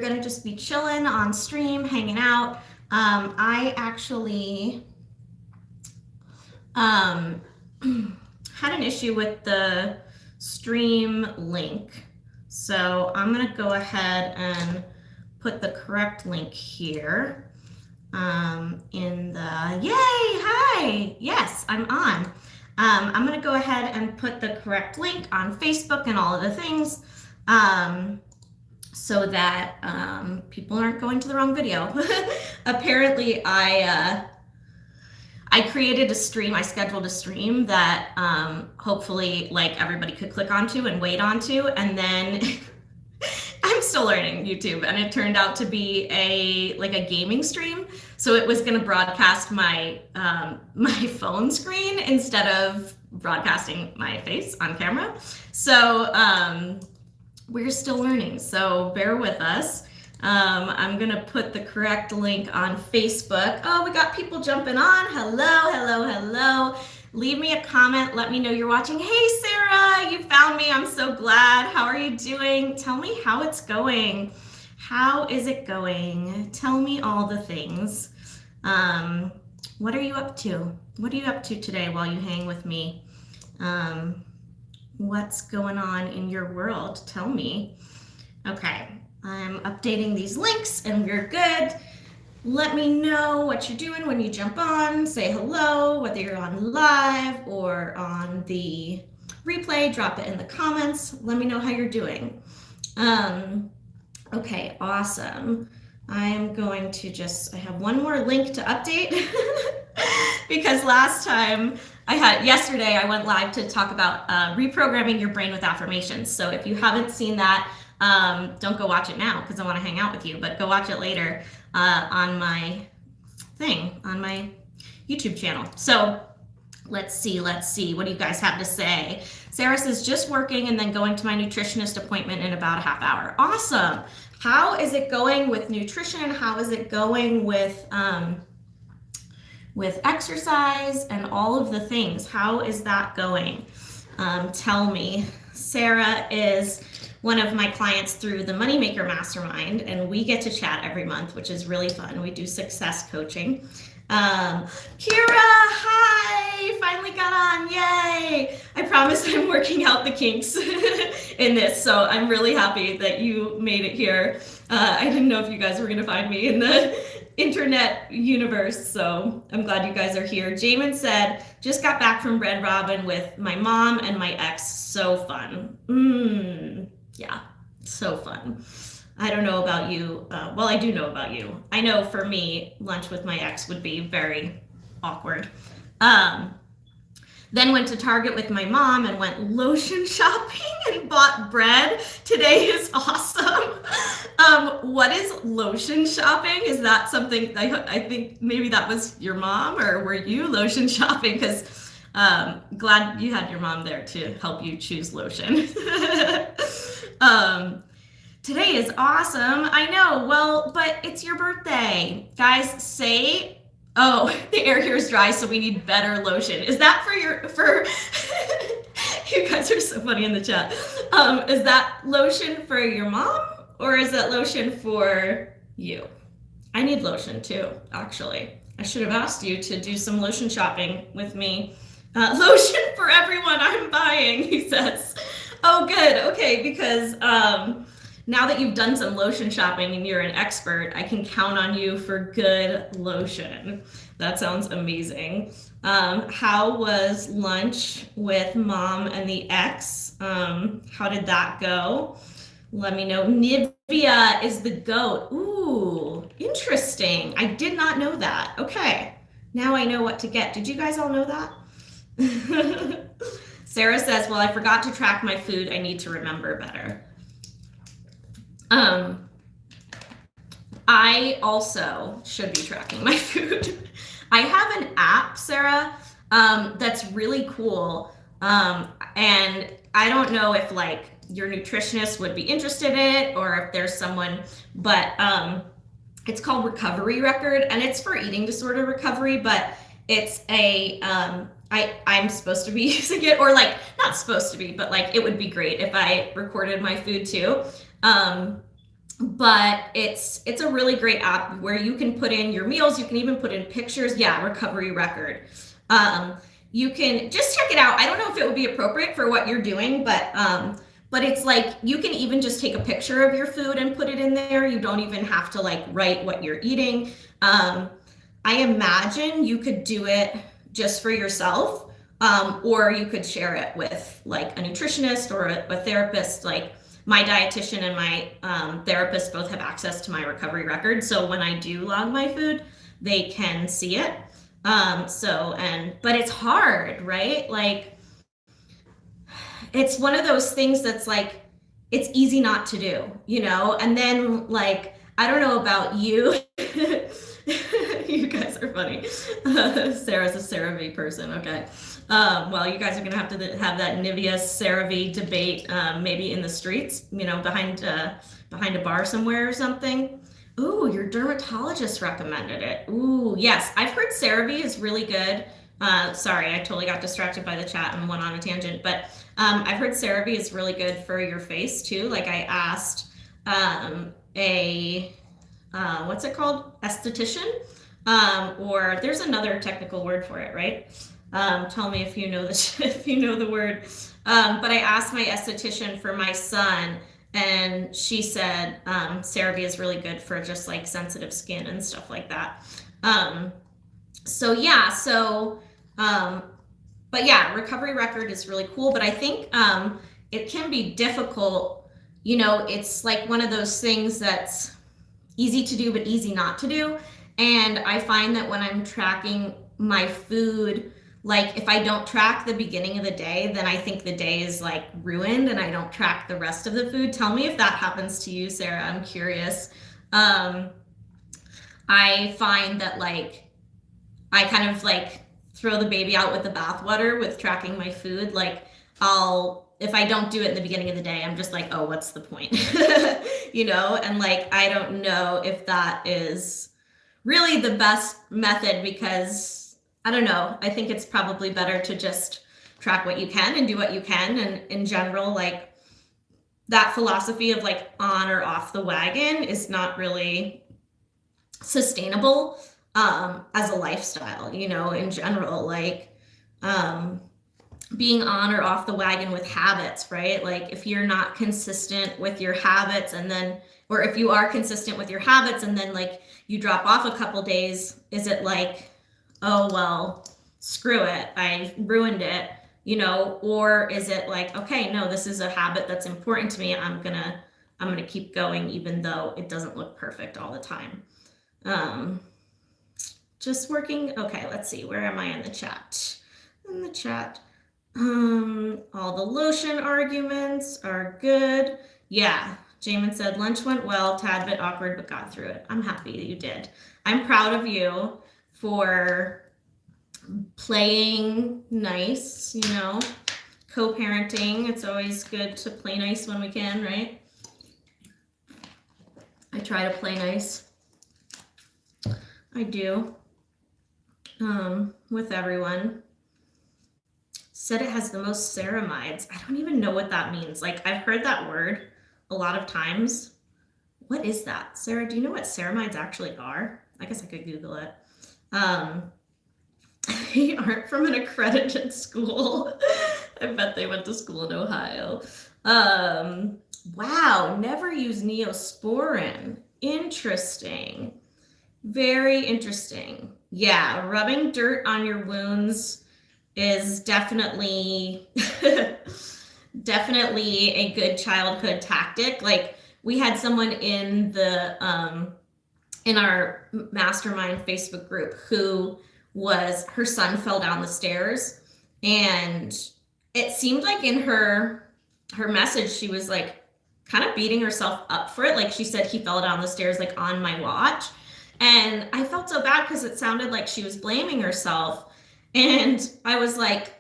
gonna just be chilling on stream, hanging out. I actually had an issue with the stream link. So I'm gonna go ahead and put the correct link here in the, yay, hi, yes, I'm on. I'm gonna go ahead and put the correct link on Facebook and all of the things so that people aren't going to the wrong video. Apparently I created a stream, I scheduled a stream that hopefully like everybody could click onto and wait onto, and then I'm still learning YouTube, and it turned out to be a gaming stream. So it was gonna broadcast my my phone screen instead of broadcasting my face on camera. So we're still learning, so bear with us. I'm gonna put the correct link on Facebook. Oh, we got people jumping on. Hello, hello, hello. Leave me a comment, let me know you're watching. Hey Sarah, you found me, I'm so glad. How are you doing? Tell me how it's going. How is it going? Tell me all the things. What are you up to? What are you up to today while you hang with me? What's going on in your world? Tell me. Okay, I'm updating these links and we're good. Let me know what you're doing when you jump on. Say hello, whether you're on live or on the replay, drop it in the comments. Let me know how you're doing. Okay, awesome. I'm going to I have one more link to update because last time yesterday I went live to talk about reprogramming your brain with affirmations. So if you haven't seen that, don't go watch it now because I want to hang out with you, but go watch it later on my YouTube channel. So let's see, what do you guys have to say? Sarah says, just working and then going to my nutritionist appointment in about a half hour. Awesome. How is it going with nutrition? How is it going with exercise and all of the things? How is that going? Tell me. Sarah is one of my clients through the Moneymaker Mastermind, and we get to chat every month, which is really fun. We do success coaching. Kira, hi, finally got on, yay. I promise I'm working out the kinks in this, so I'm really happy that you made it here. I didn't know if you guys were gonna find me in the internet universe, so I'm glad you guys are here. Jamin said, just got back from Red Robin with my mom and my ex, so fun. Yeah, so fun. I don't know about you. Well, I do know about you. I know for me, lunch with my ex would be very awkward. Then went to Target with my mom and went lotion shopping and bought bread. Today is awesome. What is lotion shopping? Is that something, I think maybe that was your mom, or were you lotion shopping? Because glad you had your mom there to help you choose lotion. Today is awesome. I know. Well, but it's your birthday. Guys, say, oh, the air here is dry, so we need better lotion. Is that for you guys are so funny in the chat. Is that lotion for your mom, or is that lotion for you? I need lotion too, actually. I should have asked you to do some lotion shopping with me. Lotion for everyone I'm buying, he says. Oh, good. Okay, because now that you've done some lotion shopping and you're an expert, I can count on you for good lotion. That sounds amazing. How was lunch with mom and the ex? How did that go? Let me know. Nivea is the GOAT. Ooh, interesting. I did not know that. Okay, now I know what to get. Did you guys all know that? Sarah says, well, I forgot to track my food. I need to remember better. I also should be tracking my food. I have an app, Sarah, that's really cool. And I don't know if like your nutritionist would be interested in it or if there's someone, but it's called Recovery Record, and it's for eating disorder recovery, but it's a, I'm supposed to be using it, or like not supposed to be, but like it would be great if I recorded my food too. but it's a really great app where you can put in your meals. You can even put in pictures. Yeah, recovery record. You can just check it out. I don't know if it would be appropriate for what you're doing, but it's like you can even just take a picture of your food and put it in there. You don't even have to like write what you're eating. I imagine you could do it just for yourself, or you could share it with like a nutritionist or a therapist. Like my dietitian and my therapist both have access to my recovery record. So when I do log my food, they can see it. But it's hard, right? Like it's one of those things that's like, it's easy not to do, you know? And then like, I don't know about you. You guys are funny. Sarah's a CeraVe person. Okay. Well, you guys are going to have that Nivea CeraVe debate, maybe in the streets, you know, behind a bar somewhere or something. Ooh, your dermatologist recommended it. Ooh, yes. I've heard CeraVe is really good. Sorry, I totally got distracted by the chat and went on a tangent, but I've heard CeraVe is really good for your face too. Like I asked what's it called? Esthetician, or there's another technical word for it, right? Tell me if you know if you know the word. But I asked my esthetician for my son, and she said CeraVe is really good for just like sensitive skin and stuff like that. But yeah, recovery record is really cool. But I think it can be difficult. You know, it's like one of those things that's easy to do but easy not to do. And I find that when I'm tracking my food, like if I don't track the beginning of the day, then I think the day is like ruined and I don't track the rest of the food. Tell me if that happens to you, Sarah. I'm curious. I find that like I kind of like throw the baby out with the bathwater with tracking my food. Like if I don't do it in the beginning of the day, I'm just like, oh, what's the point? You know, and like, I don't know if that is really the best method, because I don't know. I think it's probably better to just track what you can and do what you can. And in general, like that philosophy of like on or off the wagon is not really sustainable as a lifestyle, you know, in general, like being on or off the wagon with habits, right? Like if you're not consistent with your habits or if you are consistent with your habits and then like you drop off a couple days, is it like, oh, well, screw it, I ruined it, you know? Or is it like, okay, no, this is a habit that's important to me. I'm gonna keep going even though it doesn't look perfect all the time. Just working. Okay, let's see. Where am I in the chat? In the chat. All the lotion arguments are good. Yeah, Jamin said lunch went well, tad bit awkward, but got through it. I'm happy that you did. I'm proud of you for playing nice, you know, co-parenting. It's always good to play nice when we can, right? I try to play nice. I do. With everyone. Said it has the most ceramides. I don't even know what that means. Like I've heard that word a lot of times. What is that? Sarah, do you know what ceramides actually are? I guess I could Google it. They aren't from an accredited school. I bet they went to school in Ohio. Wow, never use Neosporin. Interesting. Very interesting. Yeah, rubbing dirt on your wounds is definitely definitely a good childhood tactic. Like we had someone in the in our mastermind Facebook group who her son fell down the stairs, and it seemed like in her message she was like kind of beating herself up for it. Like she said he fell down the stairs like on my watch. And I felt so bad because it sounded like she was blaming herself. And I was like,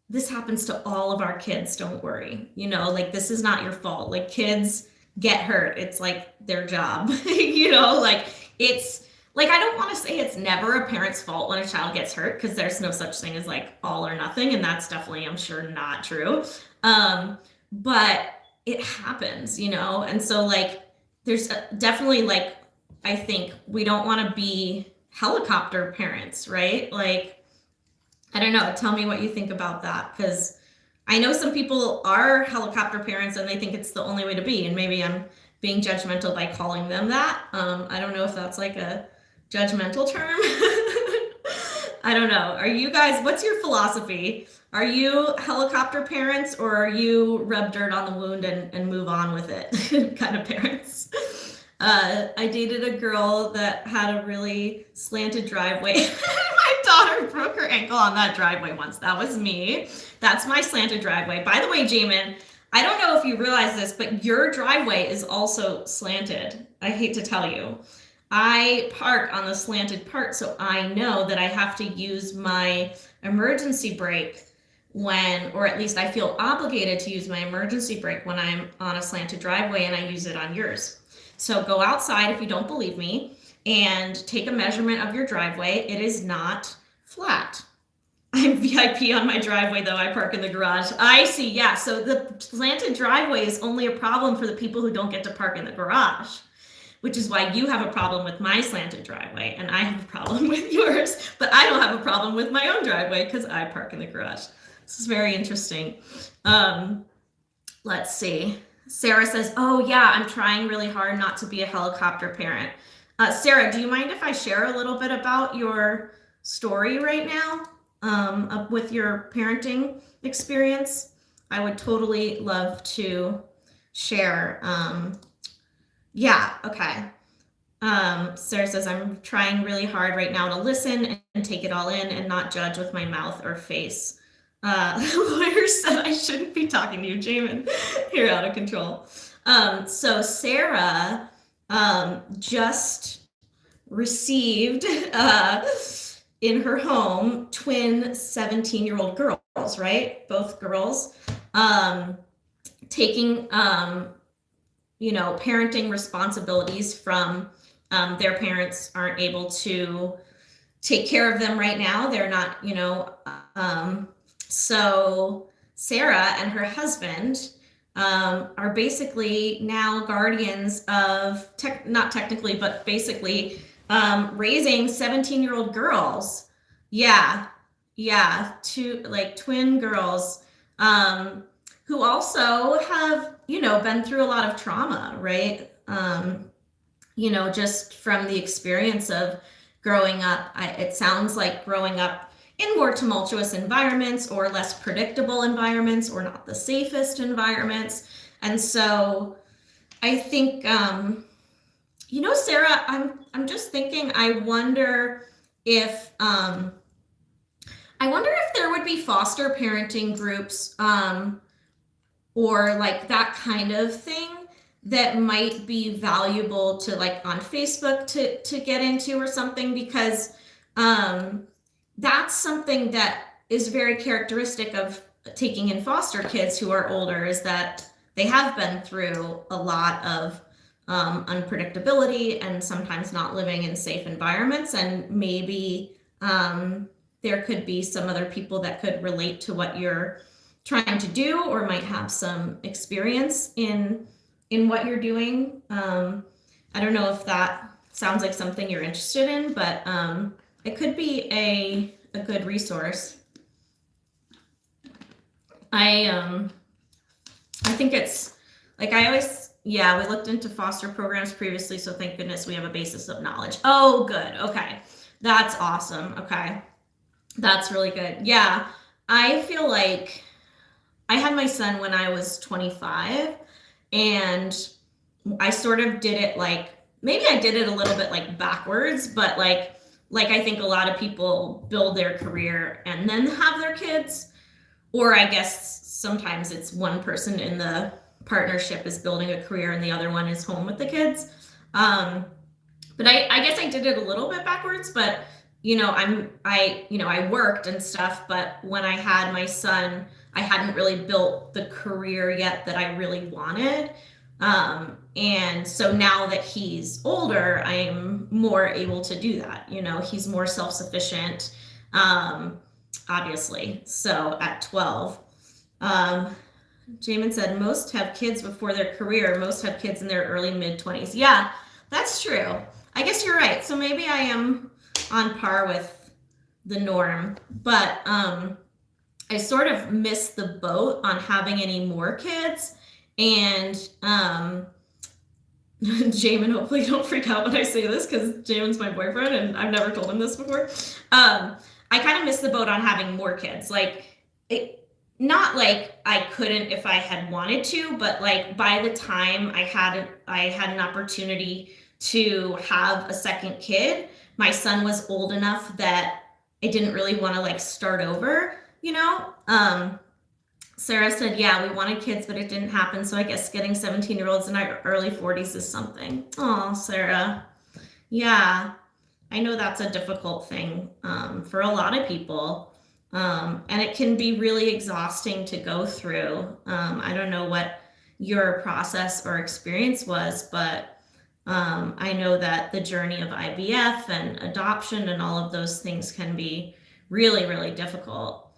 this happens to all of our kids, don't worry. You know, like this is not your fault. Like kids get hurt. It's like their job, you know, like it's like, I don't want to say it's never a parent's fault when a child gets hurt, because there's no such thing as like all or nothing. And that's definitely, I'm sure, not true. But it happens, you know? And so like, there's definitely like, I think we don't want to be helicopter parents, right? Like, I don't know. Tell me what you think about that, because I know some people are helicopter parents and they think it's the only way to be, and maybe I'm being judgmental by calling them that. I don't know if that's like a judgmental term. I don't know. Are you guys, what's your philosophy? Are you helicopter parents, or are you rub dirt on the wound and move on with it kind of parents? I dated a girl that had a really slanted driveway. My daughter broke her ankle on that driveway once. That was me. That's my slanted driveway. By the way, Jamin, I don't know if you realize this, but your driveway is also slanted. I hate to tell you. I park on the slanted part, so I know that I have to use my emergency brake when, or at least I feel obligated to use my emergency brake when I'm on a slanted driveway, and I use it on yours. So go outside if you don't believe me and take a measurement of your driveway. It is not flat. I'm VIP on my driveway, though. I park in the garage. I see. Yeah. So the slanted driveway is only a problem for the people who don't get to park in the garage, which is why you have a problem with my slanted driveway and I have a problem with yours, but I don't have a problem with my own driveway because I park in the garage. This is very interesting. Let's see. Sarah says, oh yeah, I'm trying really hard not to be a helicopter parent. Sarah, do you mind if I share a little bit about your story right now with your parenting experience? I would totally love to share. Yeah, okay. Sarah says, I'm trying really hard right now to listen and take it all in and not judge with my mouth or face. The lawyer said I shouldn't be talking to you, Jamin. You're out of control. So Sarah just received in her home twin 17-year-old girls, right? Both girls taking parenting responsibilities from their parents aren't able to take care of them right now. They're not, so Sarah and her husband are basically now guardians of, not technically, but basically raising 17-year-old girls. Yeah, twin girls who also have, been through a lot of trauma, right? Just from the experience of growing up. It sounds like growing up in more tumultuous environments or less predictable environments or not the safest environments. And so I think, Sarah, I'm just thinking, I wonder if there would be foster parenting groups or like that kind of thing that might be valuable to like on Facebook to get into or something, because that's something that is very characteristic of taking in foster kids who are older, is that they have been through a lot of unpredictability and sometimes not living in safe environments. And maybe there could be some other people that could relate to what you're trying to do or might have some experience in what you're doing. I don't know if that sounds like something you're interested in, but it could be a good resource. I think it's like, we looked into foster programs previously, so thank goodness we have a basis of knowledge. Oh, good. Okay. That's awesome. Okay. That's really good. Yeah. I feel like I had my son when I was 25, and I sort of did it like, maybe I did it a little bit like backwards, but like I think a lot of people build their career and then have their kids, or I guess sometimes it's one person in the partnership is building a career and the other one is home with the kids. But I guess I did it a little bit backwards, but I worked and stuff, but when I had my son, I hadn't really built the career yet that I really wanted. And so now that he's older, I'm more able to do that. He's more self-sufficient, obviously. So at 12, Jamin said, most have kids before their career. Most have kids in their early mid-20s. Yeah, that's true. I guess you're right. So maybe I am on par with the norm, but I sort of missed the boat on having any more kids. And Jamin, hopefully don't freak out when I say this because Jamin's my boyfriend and I've never told him this before. I kind of missed the boat on having more kids. Like, not like I couldn't if I had wanted to, but like by the time I had an opportunity to have a second kid, my son was old enough that I didn't really want to like start over, you know? Sarah said, yeah, we wanted kids, but it didn't happen. So I guess getting 17-year-olds in our early 40s is something. Oh, Sarah. Yeah, I know that's a difficult thing for a lot of people. And it can be really exhausting to go through. I don't know what your process or experience was, but I know that the journey of IVF and adoption and all of those things can be really, really difficult.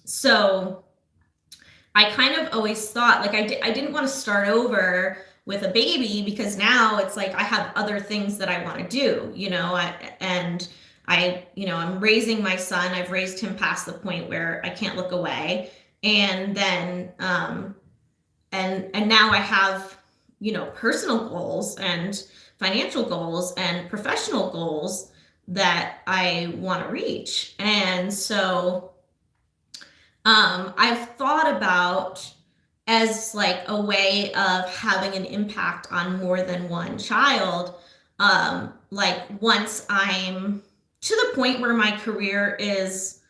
So I kind of always thought like I didn't want to start over with a baby because now it's like I have other things that I want to do, you know, I'm raising my son. I've raised him past the point where I can't look away. And then, and now I have, you know, personal goals and financial goals and professional goals that I want to reach. And so, I've thought about as like a way of having an impact on more than one child. Like once I'm to the point where my career is,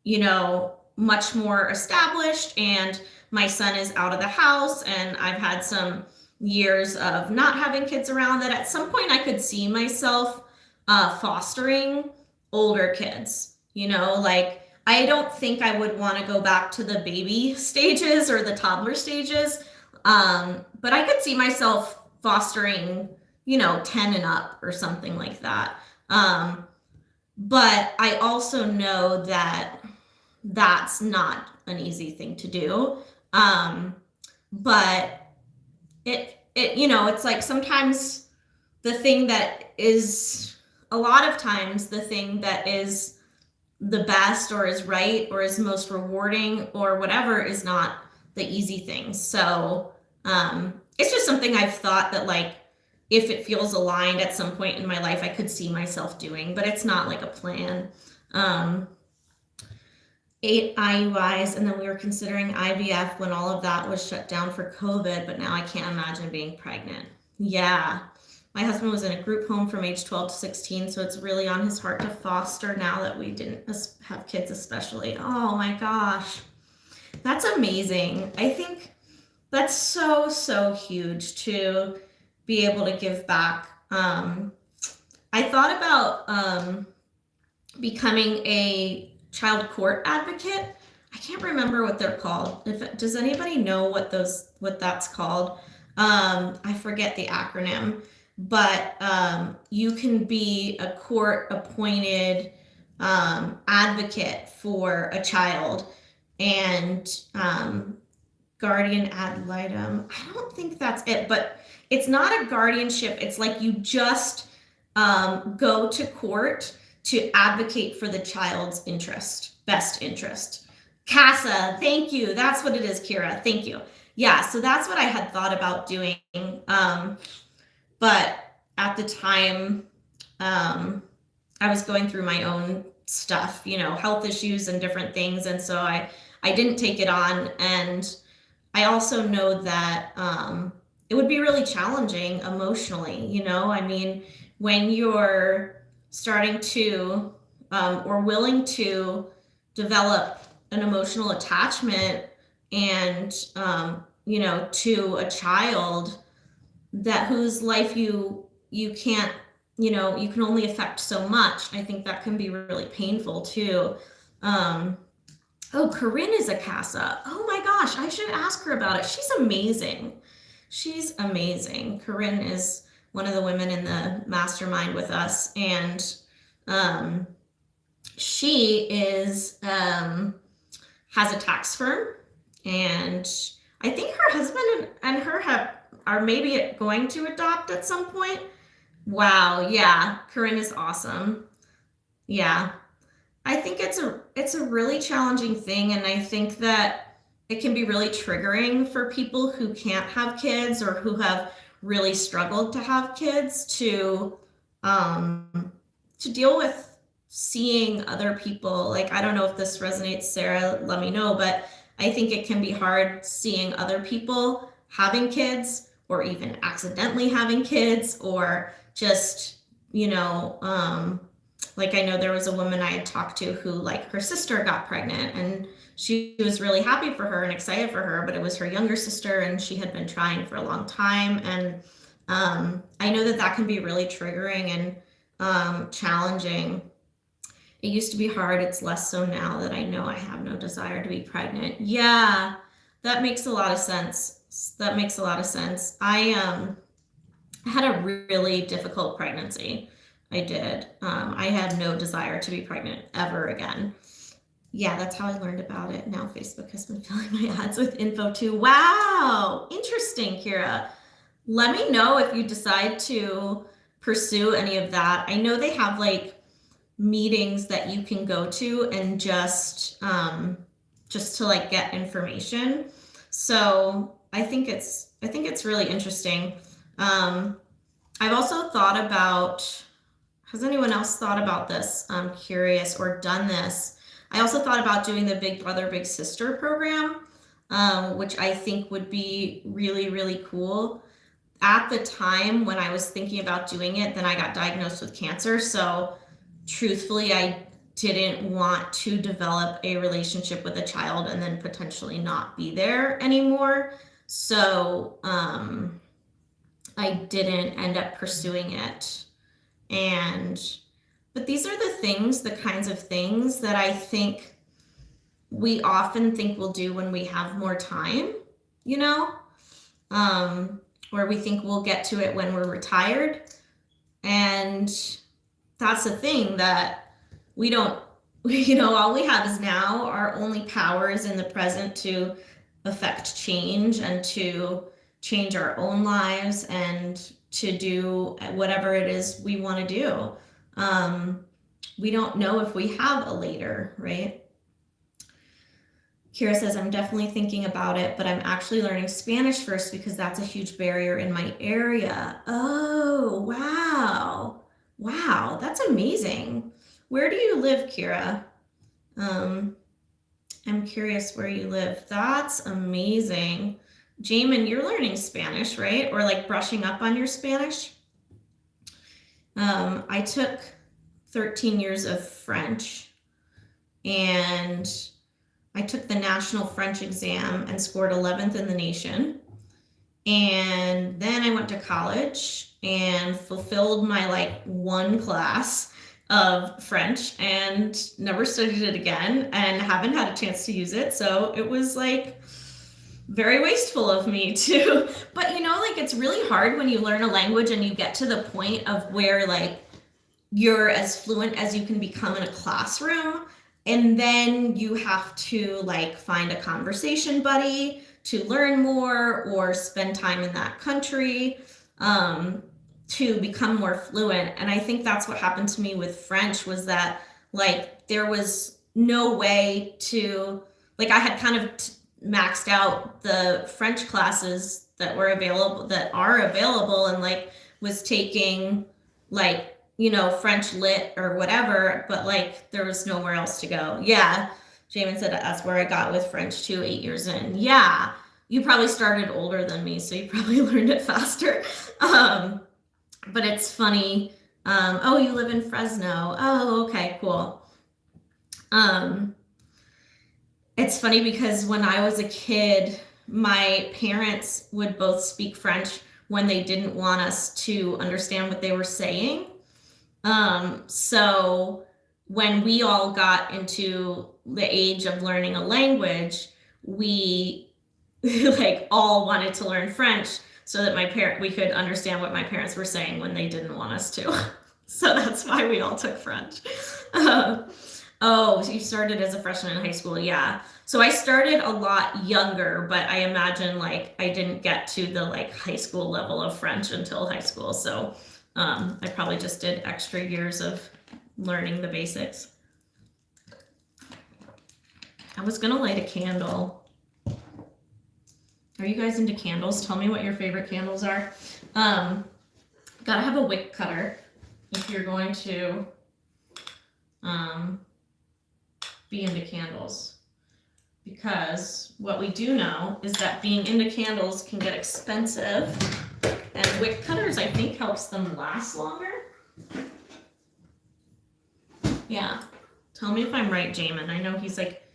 you know, much more established and my son is out of the house and I've had some years of not having kids around, that at some point I could see myself fostering older kids, you know, like I don't think I would want to go back to the baby stages or the toddler stages, but I could see myself fostering, you know, 10 and up or something like that. But I also know that that's not an easy thing to do. But it, you know, it's like sometimes the thing that is, a lot of times the thing that is the best or is right or is most rewarding or whatever is not the easy things. So it's just something I've thought that like, if it feels aligned at some point in my life, I could see myself doing, but it's not like a plan. 8 IUIs, and then we were considering IVF when all of that was shut down for COVID, but now I can't imagine being pregnant. Yeah. My husband was in a group home from age 12 to 16, so it's really on his heart to foster now that we didn't have kids especially. Oh my gosh. That's amazing. I think that's so, so huge to be able to give back. I thought about becoming a child court advocate. I can't remember what they're called. Does anybody know what that's called? I forget the acronym, but you can be a court appointed advocate for a child and guardian ad litem. I don't think that's it, but it's not a guardianship. It's like you just go to court to advocate for the child's best interest. CASA, thank you. That's what it is, Kira. Thank you. Yeah, so that's what I had thought about doing. But at the time, I was going through my own stuff, you know, health issues and different things. And so I didn't take it on. And I also know that it would be really challenging emotionally, you know, I mean, when you're starting to or willing to develop an emotional attachment and, you know, to a child that whose life you can't, you know, you can only affect so much. I think that can be really painful too. Oh, Corinne is a CASA. Oh my gosh, I should ask her about it. She's amazing. She's amazing. Corinne is one of the women in the mastermind with us, and she is has a tax firm, and I think her husband and her are maybe going to adopt at some point. Wow, yeah, Corinne is awesome. Yeah, I think it's a really challenging thing, and I think that it can be really triggering for people who can't have kids or who have really struggled to have kids to deal with seeing other people. Like, I don't know if this resonates, Sarah, let me know, but I think it can be hard seeing other people having kids or even accidentally having kids or just, like I know there was a woman I had talked to who, like, her sister got pregnant and she was really happy for her and excited for her, but it was her younger sister and she had been trying for a long time. And I know that can be really triggering and challenging. It used to be hard. It's less so now that I know I have no desire to be pregnant. Yeah, that makes a lot of sense. That makes a lot of sense. I had a really difficult pregnancy. I did. I had no desire to be pregnant ever again. Yeah, that's how I learned about it. Now Facebook has been filling my ads with info too. Wow, interesting, Kira. Let me know if you decide to pursue any of that. I know they have like meetings that you can go to and just to like get information. So I think it's really interesting. I've also thought about, has anyone else thought about this? I'm curious, or done this. I also thought about doing the Big Brother, Big Sister program, which I think would be really, really cool. At the time when I was thinking about doing it, then I got diagnosed with cancer. So truthfully, I didn't want to develop a relationship with a child and then potentially not be there anymore. So I didn't end up pursuing it. But these are the kinds of things that I think we often think we'll do when we have more time, or we think we'll get to it when we're retired. And that's the thing, that we don't, all we have is now. Our only power is in the present to affect change and to change our own lives and to do whatever it is we want to do. We don't know if we have a later, right? Kira says, I'm definitely thinking about it, but I'm actually learning Spanish first because that's a huge barrier in my area. Oh, wow. Wow, that's amazing. Where do you live, Kira? I'm curious where you live. That's amazing. Jamin, you're learning Spanish, right? Or like brushing up on your Spanish? I took 13 years of French, and I took the national French exam and scored 11th in the nation. And then I went to college and fulfilled my like one class of French and never studied it again and haven't had a chance to use it. So it was like very wasteful of me to, but like it's really hard when you learn a language and you get to the point of where like you're as fluent as you can become in a classroom. And then you have to like find a conversation buddy to learn more or spend time in that country to become more fluent. And I think that's what happened to me with French, was that like there was no way to, like I had kind of maxed out the French classes that are available and like was taking like, French lit or whatever, but like there was nowhere else to go. Yeah. Jamin said that's where I got with French too, 8 years in. Yeah. You probably started older than me, so you probably learned it faster. But it's funny. Oh, you live in Fresno. Oh, okay, cool. It's funny because when I was a kid, my parents would both speak French when they didn't want us to understand what they were saying. So when we all got into the age of learning a language, we like all wanted to learn French so that we could understand what my parents were saying when they didn't want us to. So that's why we all took French. Oh, so you started as a freshman in high school. Yeah. So I started a lot younger, but I imagine like I didn't get to the like high school level of French until high school. So I probably just did extra years of learning the basics. I was gonna light a candle. Are you guys into candles? Tell me what your favorite candles are. Gotta have a wick cutter if you're going to be into candles, because what we do know is that being into candles can get expensive, and wick cutters I think helps them last longer. Yeah, tell me if I'm right, Jamin. I know he's like,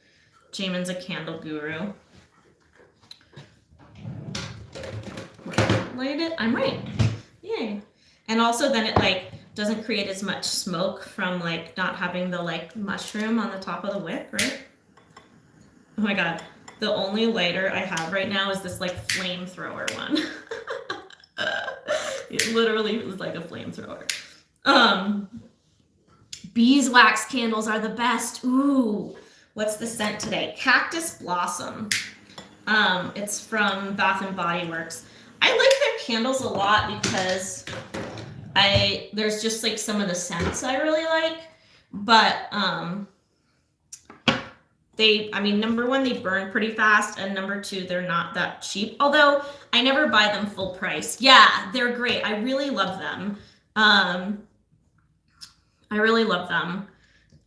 Jamin's a candle guru. Light it. I'm right. Yay. And also then it like doesn't create as much smoke from like not having the like mushroom on the top of the wick, right? Oh my god. The only lighter I have right now is this like flamethrower one. It literally was like a flamethrower. Beeswax candles are the best. Ooh, what's the scent today? Cactus Blossom. It's from Bath and Body Works. I like their candles a lot because there's just like some of the scents I really like, but I mean, number one, they burn pretty fast, and number two, they're not that cheap. Although I never buy them full price. Yeah, they're great. I really love them. I really love them.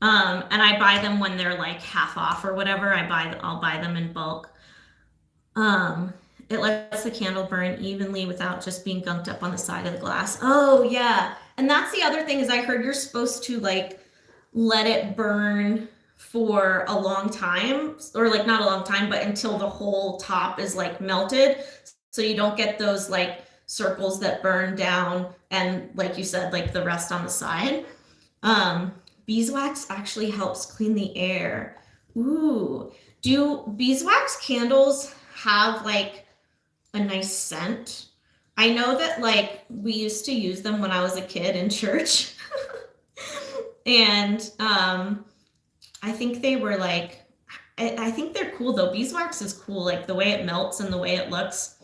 And I buy them when they're like half off or whatever. I'll buy them in bulk. It lets the candle burn evenly without just being gunked up on the side of the glass. Oh yeah. And that's the other thing is I heard you're supposed to like let it burn for a long time, or like not a long time, but until the whole top is like melted. So you don't get those like circles that burn down and like you said, like the rest on the side. Beeswax actually helps clean the air. Ooh, do beeswax candles have like a nice scent? I know that like we used to use them when I was a kid in church. And I think they were like, I think they're cool though. Beeswax is cool, like the way it melts and the way it looks.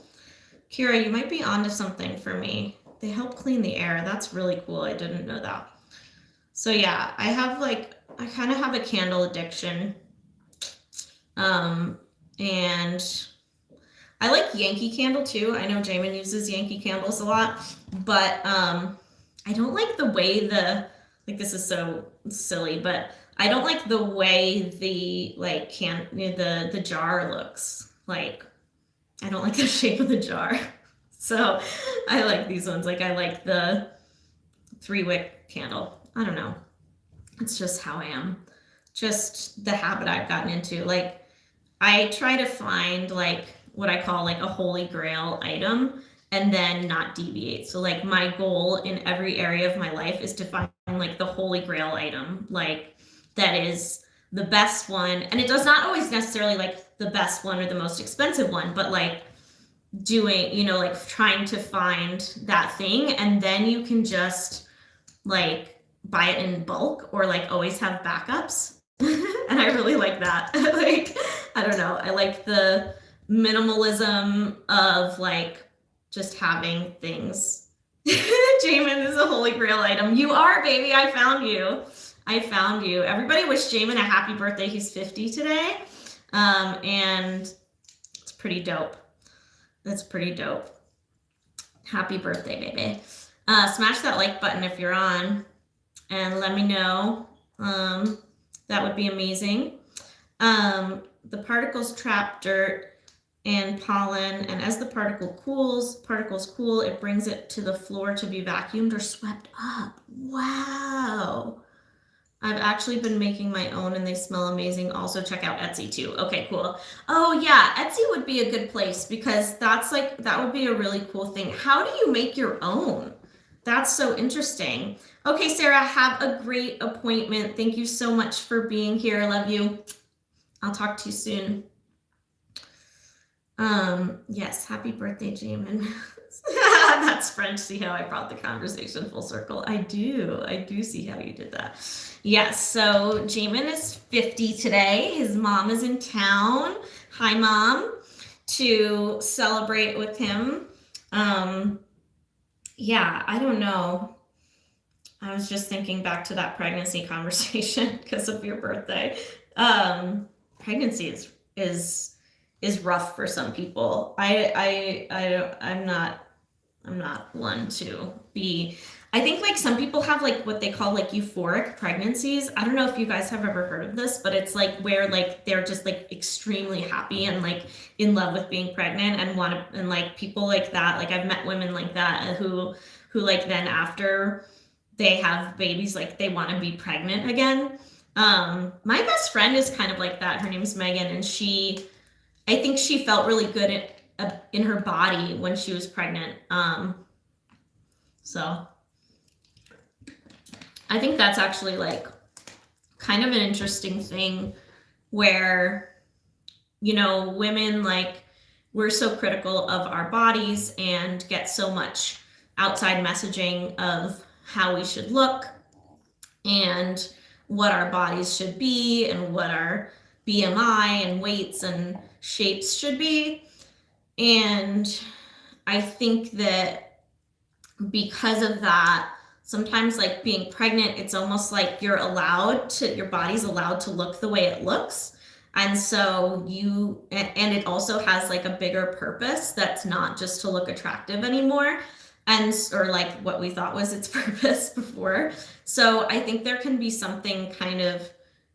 Kira, you might be onto something for me. They help clean the air. That's really cool. I didn't know that. So yeah, I kind of have a candle addiction. And I like Yankee Candle too. I know Jamin uses Yankee candles a lot, but I don't like the way this is so silly, but I don't like the way the like the jar looks. Like I don't like the shape of the jar. So I like these ones. Like I like the 3-wick candle. I don't know. It's just how I am. Just the habit I've gotten into. Like I try to find like what I call like a holy grail item and then not deviate. So like my goal in every area of my life is to find like the holy grail item, like that is the best one. And it does not always necessarily like the best one or the most expensive one, but like doing, you know, like trying to find that thing, and then you can just like buy it in bulk or like always have backups. And I really like that. Like, I don't know. I like the minimalism of like just having things. Jamin is a holy grail item. You are, baby. I found you. I found you. Everybody wish Jamin a happy birthday. He's 50 today. And it's pretty dope. That's pretty dope. Happy birthday, baby. Smash that like button if you're on and let me know. That would be amazing. The particles trap dirt and pollen, and as the particles cool, it brings it to the floor to be vacuumed or swept up. Wow. I've actually been making my own and they smell amazing. Also check out Etsy too. Okay, cool. Oh yeah, Etsy would be a good place because that's like, that would be a really cool thing. How do you make your own? That's so interesting. Okay, Sarah, have a great appointment. Thank you so much for being here. I love you. I'll talk to you soon. Yes, happy birthday, Jamin. That's French. See how I brought the conversation full circle? I do see how you did that. Yes, so Jamin is 50 today. His mom is in town. Hi, Mom. To celebrate with him. Yeah, I don't know. I was just thinking back to that pregnancy conversation because of your birthday. Pregnancy is rough for some people. I'm not one to be. I think like some people have like what they call like euphoric pregnancies. I don't know if you guys have ever heard of this, but it's like where like they're just like extremely happy and like in love with being pregnant and want to, and like people like that. Like I've met women like that who like then after they have babies, like they want to be pregnant again. My best friend is kind of like that. Her name's Megan, and I think she felt really good in her body when she was pregnant. So I think that's actually like kind of an interesting thing where, you know, women, like, we're so critical of our bodies and get so much outside messaging of how we should look and what our bodies should be and what our BMI and weights and shapes should be. And I think that because of that, sometimes like being pregnant, it's almost like your body's allowed to look the way it looks. And so and it also has like a bigger purpose that's not just to look attractive anymore. Or like what we thought was its purpose before. So I think there can be something kind of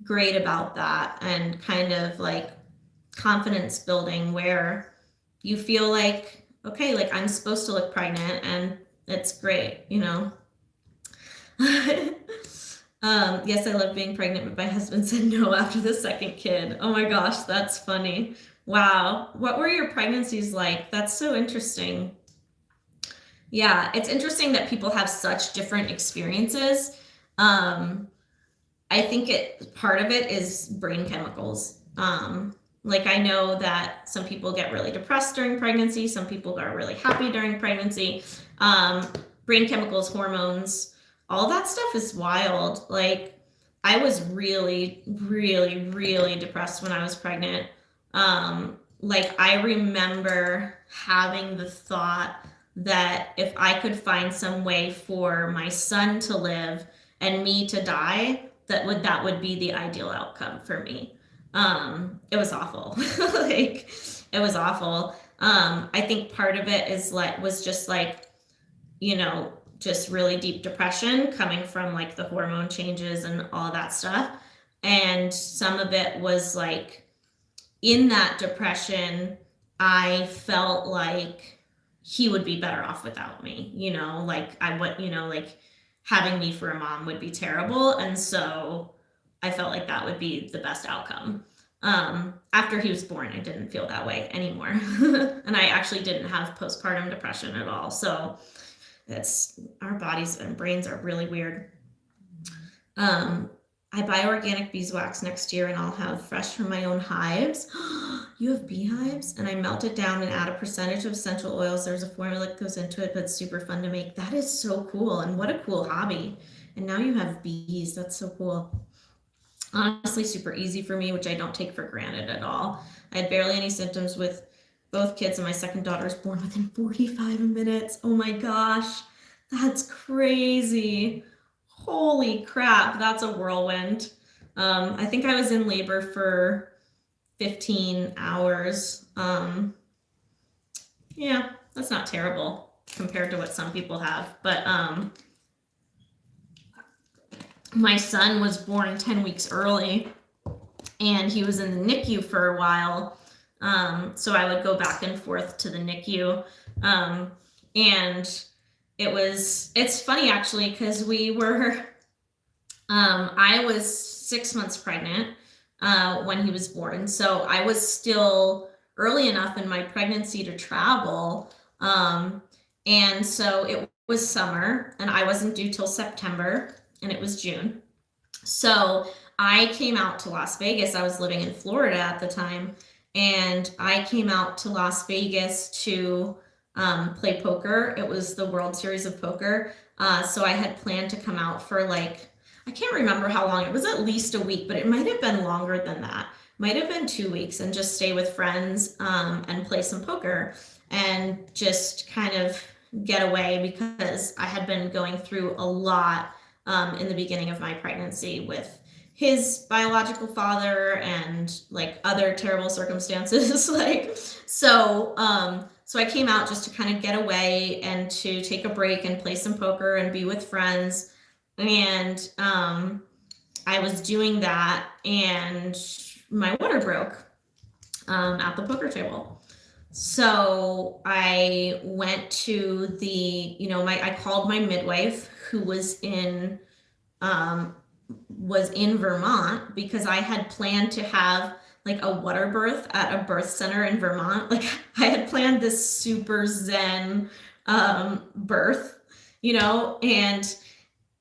great about that and kind of like confidence building where you feel like, okay, like I'm supposed to look pregnant and it's great, you know? Yes, I love being pregnant, but my husband said no after the second kid. Oh my gosh, that's funny. Wow. What were your pregnancies like? That's so interesting. Yeah, it's interesting that people have such different experiences. I think part of it is brain chemicals. Like I know that some people get really depressed during pregnancy, some people are really happy during pregnancy. Brain chemicals, hormones, all that stuff is wild. Like I was really, really, really depressed when I was pregnant. Like I remember having the thought that if I could find some way for my son to live and me to die, that would be the ideal outcome for me. It was awful. Like it was awful. I think part of it was just like, you know, just really deep depression coming from like the hormone changes and all that stuff. And some of it was like in that depression, I felt like he would be better off without me, you know, like like having me for a mom would be terrible. And so I felt like that would be the best outcome. After he was born, I didn't feel that way anymore. And I actually didn't have postpartum depression at all. So our bodies and brains are really weird. I buy organic beeswax next year and I'll have fresh from my own hives. You have beehives? And I melt it down and add a percentage of essential oils. There's a formula that goes into it, but it's super fun to make. That is so cool. And what a cool hobby. And now you have bees. That's so cool. Honestly, super easy for me, which I don't take for granted at all. I had barely any symptoms with both kids, and my second daughter was born within 45 minutes. Oh my gosh, that's crazy. Holy crap, that's a whirlwind. I think I was in labor for 15 hours. Yeah, that's not terrible compared to what some people have. But my son was born 10 weeks early and he was in the NICU for a while. So I would go back and forth to the NICU. And it's funny actually, because I was 6 months pregnant when he was born. So I was still early enough in my pregnancy to travel. And so it was summer and I wasn't due till September and it was June. So I came out to Las Vegas. I was living in Florida at the time. And I came out to Las Vegas to play poker. It was the World Series of Poker. So I had planned to come out for like, I can't remember how long. It was at least a week, but it might have been longer than that. Might have been 2 weeks, and just stay with friends and play some poker and just kind of get away, because I had been going through a lot in the beginning of my pregnancy with his biological father and like other terrible circumstances. Like, so I came out just to kind of get away and to take a break and play some poker and be with friends. And I was doing that, and my water broke at the poker table. So I went to the, I called my midwife, who was in Vermont, because I had planned to have like a water birth at a birth center in Vermont. Like, I had planned this super zen birth,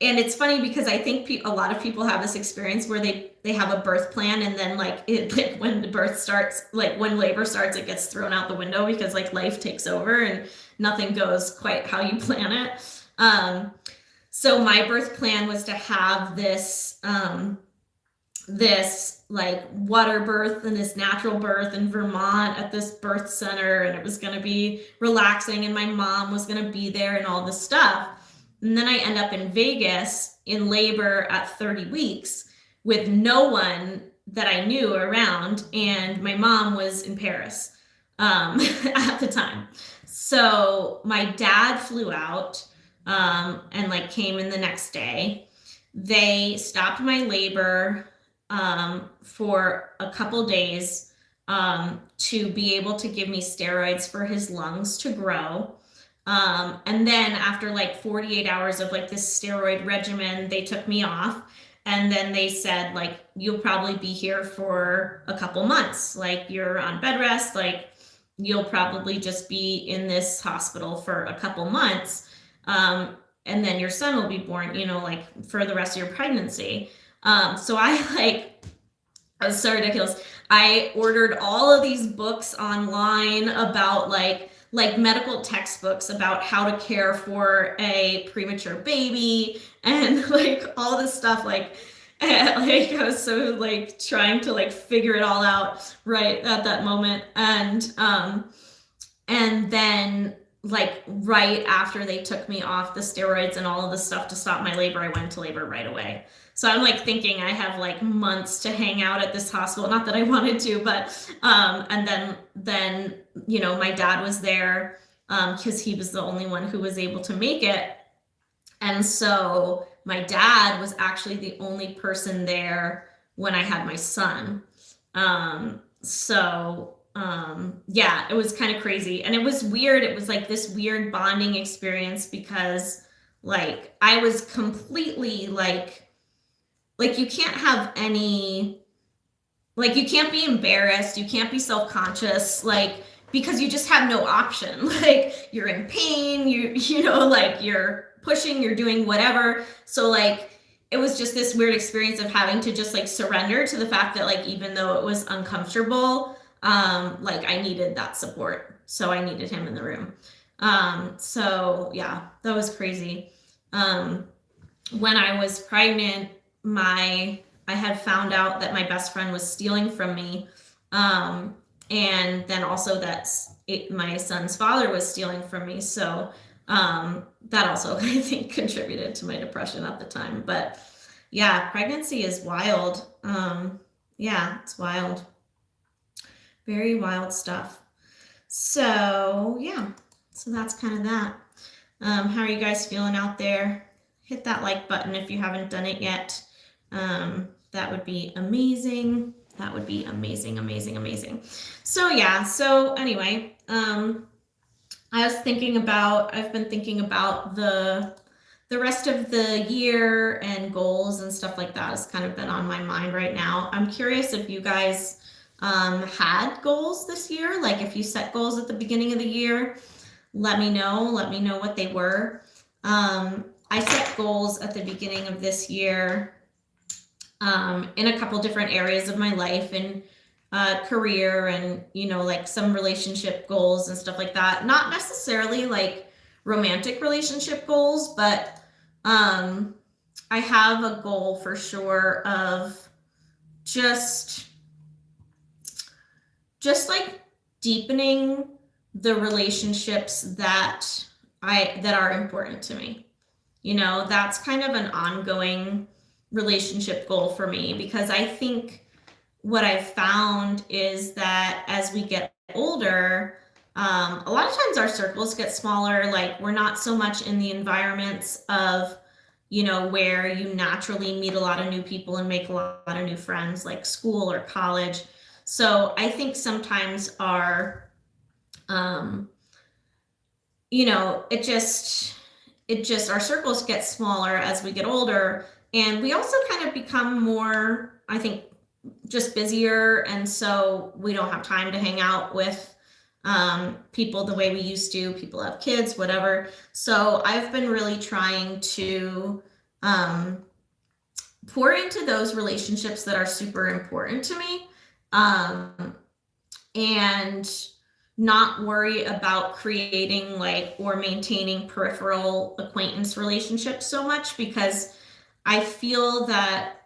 and it's funny because I think a lot of people have this experience where they have a birth plan, and then like when the birth starts, like when labor starts, it gets thrown out the window because like life takes over and nothing goes quite how you plan it. So my birth plan was to have this like water birth and this natural birth in Vermont at this birth center, and it was going to be relaxing, and my mom was going to be there and all this stuff. And then I end up in Vegas in labor at 30 weeks with no one that I knew around, and my mom was in Paris at the time. So my dad flew out and like came in the next day. They stopped my labor for a couple days to be able to give me steroids for his lungs to grow. And then after like 48 hours of like this steroid regimen, they took me off, and then they said, like, you'll probably be here for a couple months. Like, you're on bed rest, like you'll probably just be in this hospital for a couple months. And then your son will be born, like for the rest of your pregnancy. So it was so ridiculous. I ordered all of these books online about like medical textbooks about how to care for a premature baby, and like all this stuff, like I was so like trying to like figure it all out right at that moment. And then like right after they took me off the steroids and all of the stuff to stop my labor, I went to labor right away. So I'm like thinking I have like months to hang out at this hospital. Not that I wanted to, but and then my dad was there because he was the only one who was able to make it. And so my dad was actually the only person there when I had my son. Yeah, it was kind of crazy, and it was weird. It was like this weird bonding experience, because like I was completely like you can't have any, like you can't be embarrassed, you can't be self-conscious, like, because you just have no option. Like, you're in pain, like you're pushing, you're doing whatever. So like it was just this weird experience of having to just like surrender to the fact that like even though it was uncomfortable, like I needed that support. So I needed him in the room. So yeah, that was crazy. When I was pregnant, I had found out that my best friend was stealing from me. And then also that my son's father was stealing from me. So that also, I think, contributed to my depression at the time. But yeah, pregnancy is wild. Yeah, it's wild. Very wild stuff. So yeah, so that's kind of that. How are you guys feeling out there? Hit that like button if you haven't done it yet. That would be amazing. That would be amazing, amazing, amazing. So yeah, so anyway, I've been thinking about the rest of the year and goals and stuff like that has kind of been on my mind right now. I'm curious if you guys had goals this year. Like if you set goals at the beginning of the year, let me know what they were. I set goals at the beginning of this year in a couple different areas of my life, and career and, like some relationship goals and stuff like that. Not necessarily like romantic relationship goals, but I have a goal for sure of just like deepening the relationships that are important to me. That's kind of an ongoing relationship goal for me, because I think what I've found is that as we get older, a lot of times our circles get smaller. Like, we're not so much in the environments of, where you naturally meet a lot of new people and make a lot of new friends, like school or college. So I think sometimes our, our circles get smaller as we get older, and we also kind of become more, I think, just busier, and so we don't have time to hang out with people the way we used to. People have kids, whatever. So I've been really trying to pour into those relationships that are super important to me, and not worry about creating or maintaining peripheral acquaintance relationships so much, because I feel that,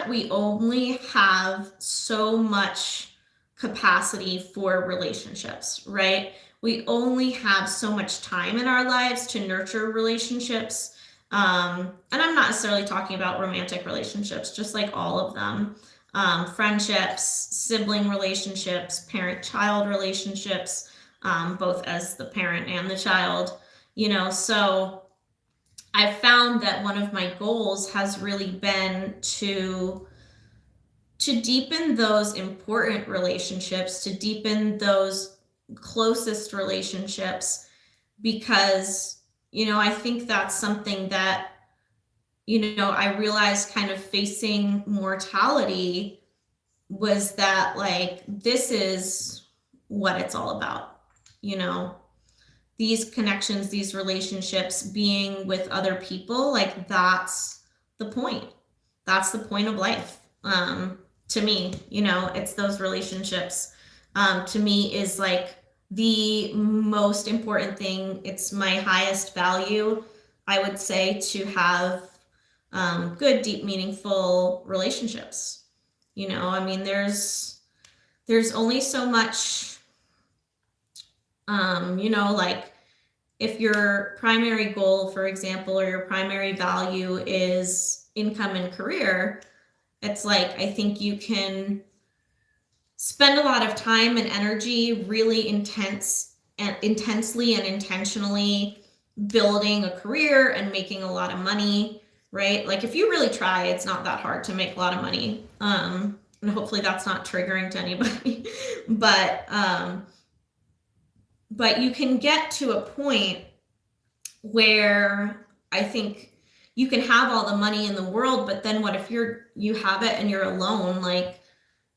we only have so much capacity for relationships, right? We only have so much time in our lives to nurture relationships. And I'm not necessarily talking about romantic relationships, just like all of them. Friendships, sibling relationships, parent-child relationships, both as the parent and the child, so I've found that one of my goals has really been to deepen those important relationships, to deepen those closest relationships, because, I think that's something that, I realized kind of facing mortality was that, this is what it's all about, these connections, these relationships, being with other people, that's the point. That's the point of life. To me, it's those relationships, to me, is the most important thing. It's my highest value, I would say, to have good, deep, meaningful relationships. There's only so much, if your primary goal, for example, or your primary value is income and career, it's I think you can spend a lot of time and energy really intensely and intentionally building a career and making a lot of money, right? If you really try, it's not that hard to make a lot of money. And hopefully that's not triggering to anybody, but you can get to a point where I think you can have all the money in the world, but then what if you have it and you're alone?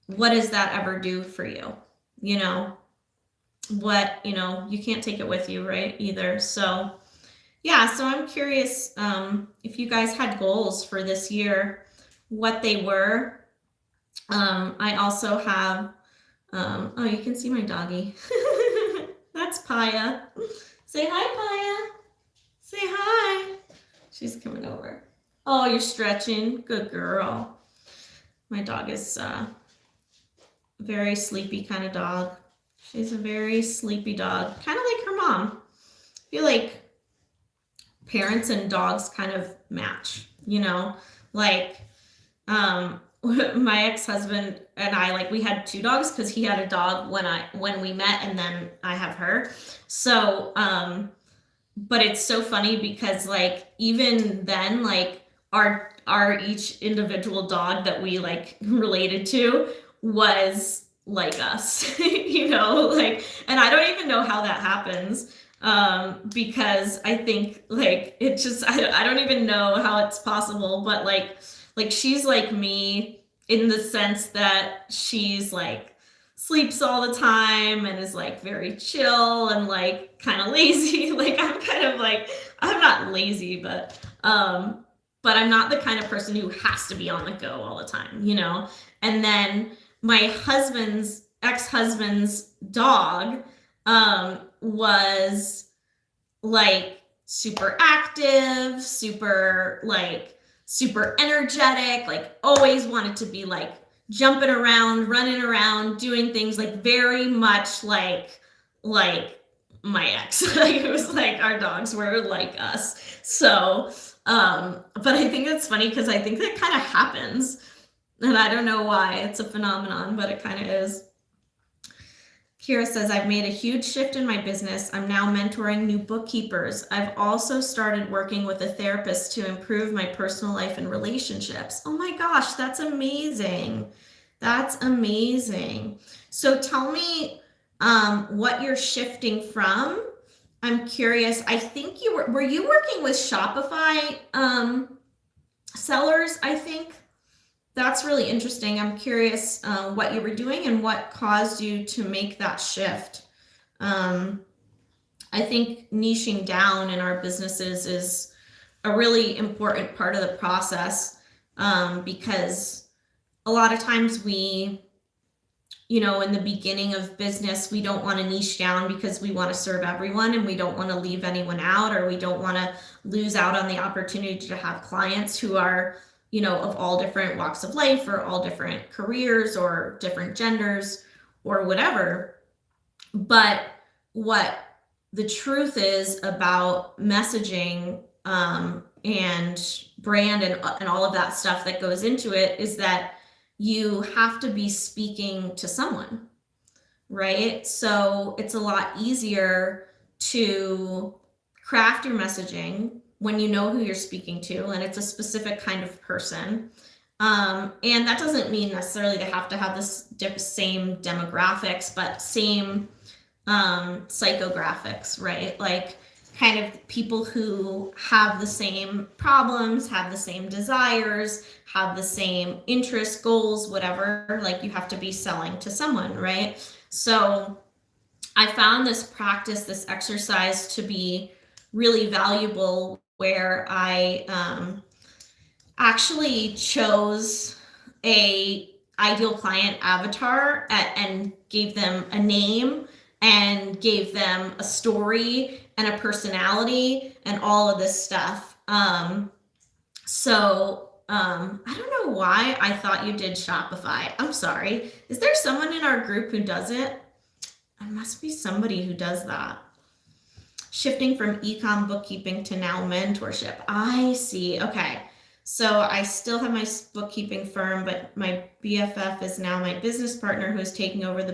What does that ever do for you? You can't take it with you, right? Either. So yeah, so I'm curious if you guys had goals for this year, what they were. I also have, oh, you can see my doggy. That's Paya. Say hi, Paya. Say hi. She's coming over. Oh, you're stretching. Good girl. My dog is a very sleepy kind of dog. She's a very sleepy dog, kind of like her mom. I feel like parents and dogs kind of match, my ex-husband and I, we had two dogs because he had a dog when we met, and then I have her. So, but it's so funny because even then, our each individual dog that we related to was like us, and I don't even know how that happens. Because I think it just, I don't even know how it's possible, but she's like me in the sense that she's sleeps all the time and is very chill and kind of lazy. I'm kind of I'm not lazy, but but I'm not the kind of person who has to be on the go all the time, you know? And then my ex-husband's dog was like super active, super energetic, like always wanted to be like jumping around, running around, doing things like very much like my ex. Like it was like our dogs were like us. So, but I think it's funny because I think that kind of happens. And I don't know why. It's a phenomenon, but it kind of is. Kira says, I've made a huge shift in my business. I'm now mentoring new bookkeepers. I've also started working with a therapist to improve my personal life and relationships. Oh my gosh, that's amazing. That's amazing. So tell me what you're shifting from. I'm curious. I think were you working with Shopify sellers, I think? That's really interesting. I'm curious what you were doing and what caused you to make that shift. I think niching down in our businesses is a really important part of the process because a lot of times we, you know, in the beginning of business, we don't want to niche down because we want to serve everyone and we don't want to leave anyone out, or we don't want to lose out on the opportunity to have clients who are, you know, of all different walks of life or all different careers or different genders or whatever. But what the truth is about messaging and brand and all of that stuff that goes into it is that you have to be speaking to someone, right? So it's a lot easier to craft your messaging when you know who you're speaking to and it's a specific kind of person. And that doesn't mean necessarily they have to have this same demographics, but same psychographics, right? Like kind of people who have the same problems, have the same desires, have the same interests, goals, whatever. Like you have to be selling to someone, right? So I found this practice, this exercise to be really valuable, where I actually chose a ideal client avatar and gave them a name and gave them a story and a personality and all of this stuff. So I don't know why I thought you did Shopify. I'm sorry. Is there someone in our group who does it? There must be somebody who does that. Shifting from ecom bookkeeping to now mentorship. I see. Okay. So I still have my bookkeeping firm, but my BFF is now my business partner who is taking over the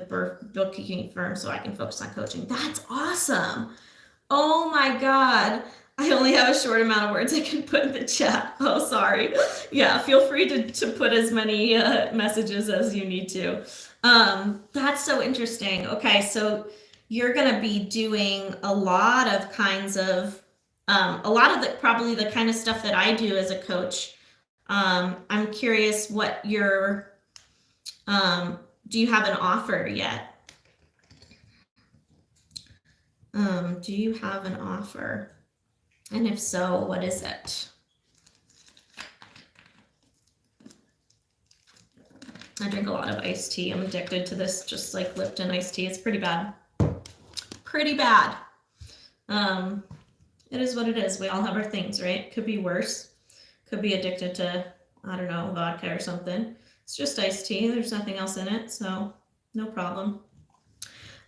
bookkeeping firm so I can focus on coaching. That's awesome. Oh my God. I only have a short amount of words I can put in the chat. Oh, sorry. Yeah, feel free to put as many messages as you need to. That's so interesting. Okay, so you're going to be doing a lot of kinds of, probably the kind of stuff that I do as a coach. I'm curious what do you have an offer yet? Do you have an offer? And if so, what is it? I drink a lot of iced tea. I'm addicted to this, just like Lipton iced tea. It's pretty bad. Pretty bad. It is what it is. We all have our things, right? Could be worse. Could be addicted to, I don't know, vodka or something. It's just iced tea. There's nothing else in it, so no problem.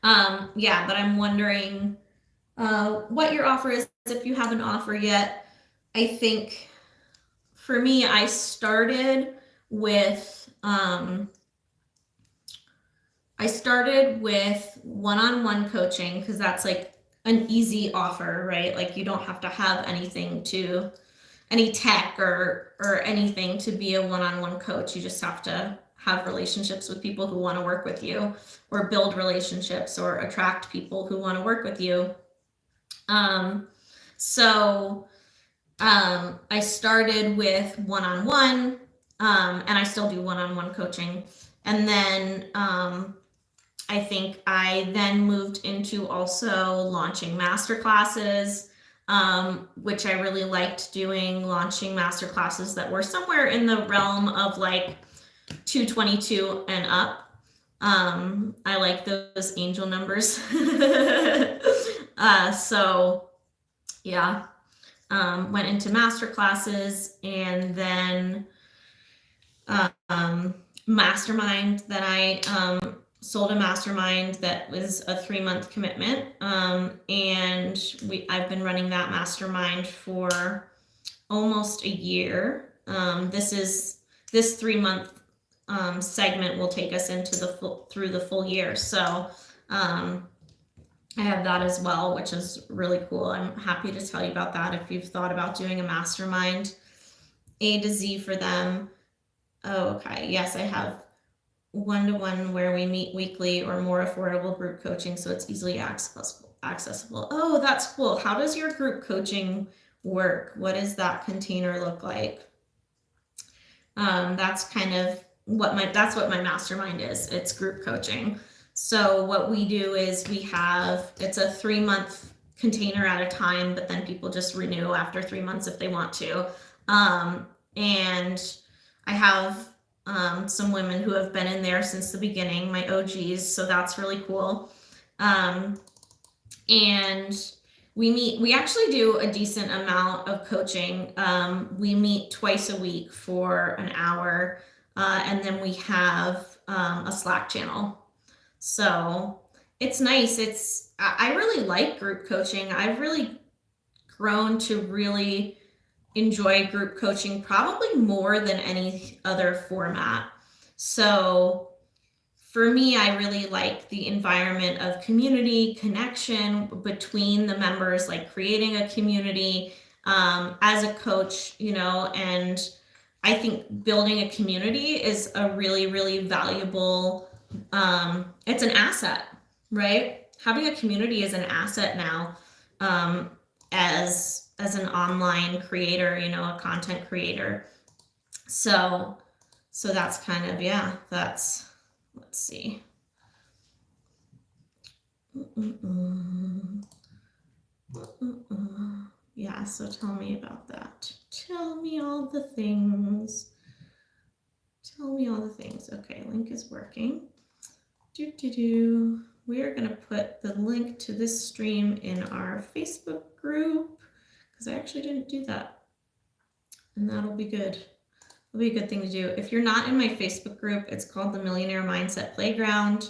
Yeah, but I'm wondering what your offer is, if you have an offer yet. I think for me, I started with one-on-one coaching because that's like an easy offer, right? Like you don't have to have any tech or anything to be a one-on-one coach. You just have to have relationships with people who want to work with you, or build relationships or attract people who want to work with you. So I started with one-on-one, and I still do one-on-one coaching. And then I think I then moved into also launching masterclasses. which I really liked doing, launching master classes that were somewhere in the realm of like 222 and up. I like those angel numbers. So yeah, went into master classes, and then mastermind that I sold a mastermind that was a 3-month commitment. And I've been running that mastermind for almost a year. This 3-month segment will take us into through the full year. So I have that as well, which is really cool. I'm happy to tell you about that if you've thought about doing a mastermind. A to Z for them. Oh, okay. Yes, I have 1-to-1 where we meet weekly, or more affordable group coaching, so it's easily accessible. Oh, that's cool. How does your group coaching work? What does that container look like? That's kind of what that's what my mastermind is. It's group coaching. So what we do is it's a 3-month container at a time, but then people just renew after 3 months if they want to. And I have some women who have been in there since the beginning, my OGs, so that's really cool. And we actually do a decent amount of coaching. We meet twice a week for an hour, and then we have a Slack channel. So it's nice. I really like group coaching. I've really grown to really enjoy group coaching, probably more than any other format. So for me, I really like the environment of community connection between the members, like creating a community as a coach, and I think building a community is a really, really valuable, it's an asset, right? Having a community is an asset now, as an online creator, a content creator. So that's kind of, let's see. Yeah, so tell me about that. Tell me all the things. Okay, link is working. We are going to put the link to this stream in our Facebook group, because I actually didn't do that. And that'll be good. It'll be a good thing to do. If you're not in my Facebook group, it's called the Millionaire Mindset Playground.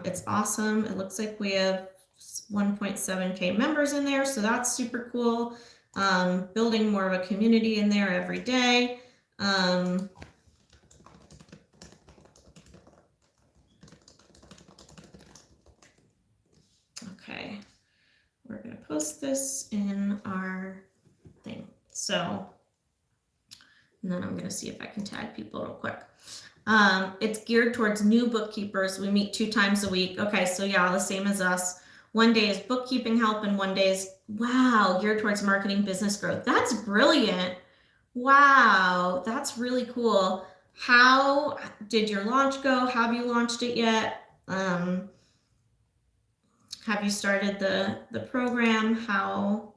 It's awesome. It looks like we have 1.7K members in there, so that's super cool. Building more of a community in there every day. Okay, we're going to post this in our thing. So, and then I'm going to see if I can tag people real quick. It's geared towards new bookkeepers. We meet 2 times a week. Okay, so yeah, the same as us. One day is bookkeeping help, and one day is, wow, geared towards marketing business growth. That's brilliant. Wow, that's really cool. How did your launch go? Have you launched it yet? Have you started the program? How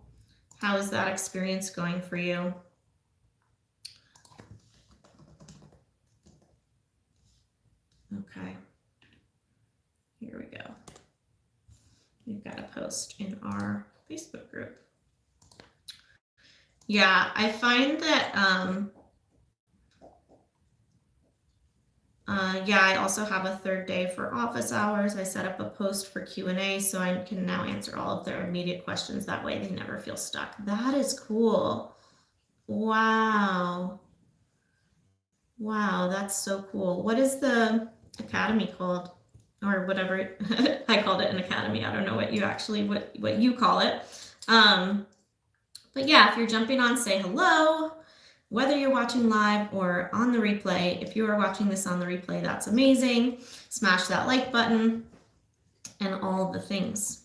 is that experience going for you? Okay, here we go. We've got a post in our Facebook group. Yeah, I find that, I also have a 3rd day for office hours. I set up a post for Q&A, so I can now answer all of their immediate questions. That way they never feel stuck. That is cool. Wow. Wow, that's so cool. What is the academy called? Or whatever. I called it an academy. I don't know what you call it. But yeah, if you're jumping on, say hello. Whether you're watching live or on the replay, if you are watching this on the replay, that's amazing. Smash that like button and all the things.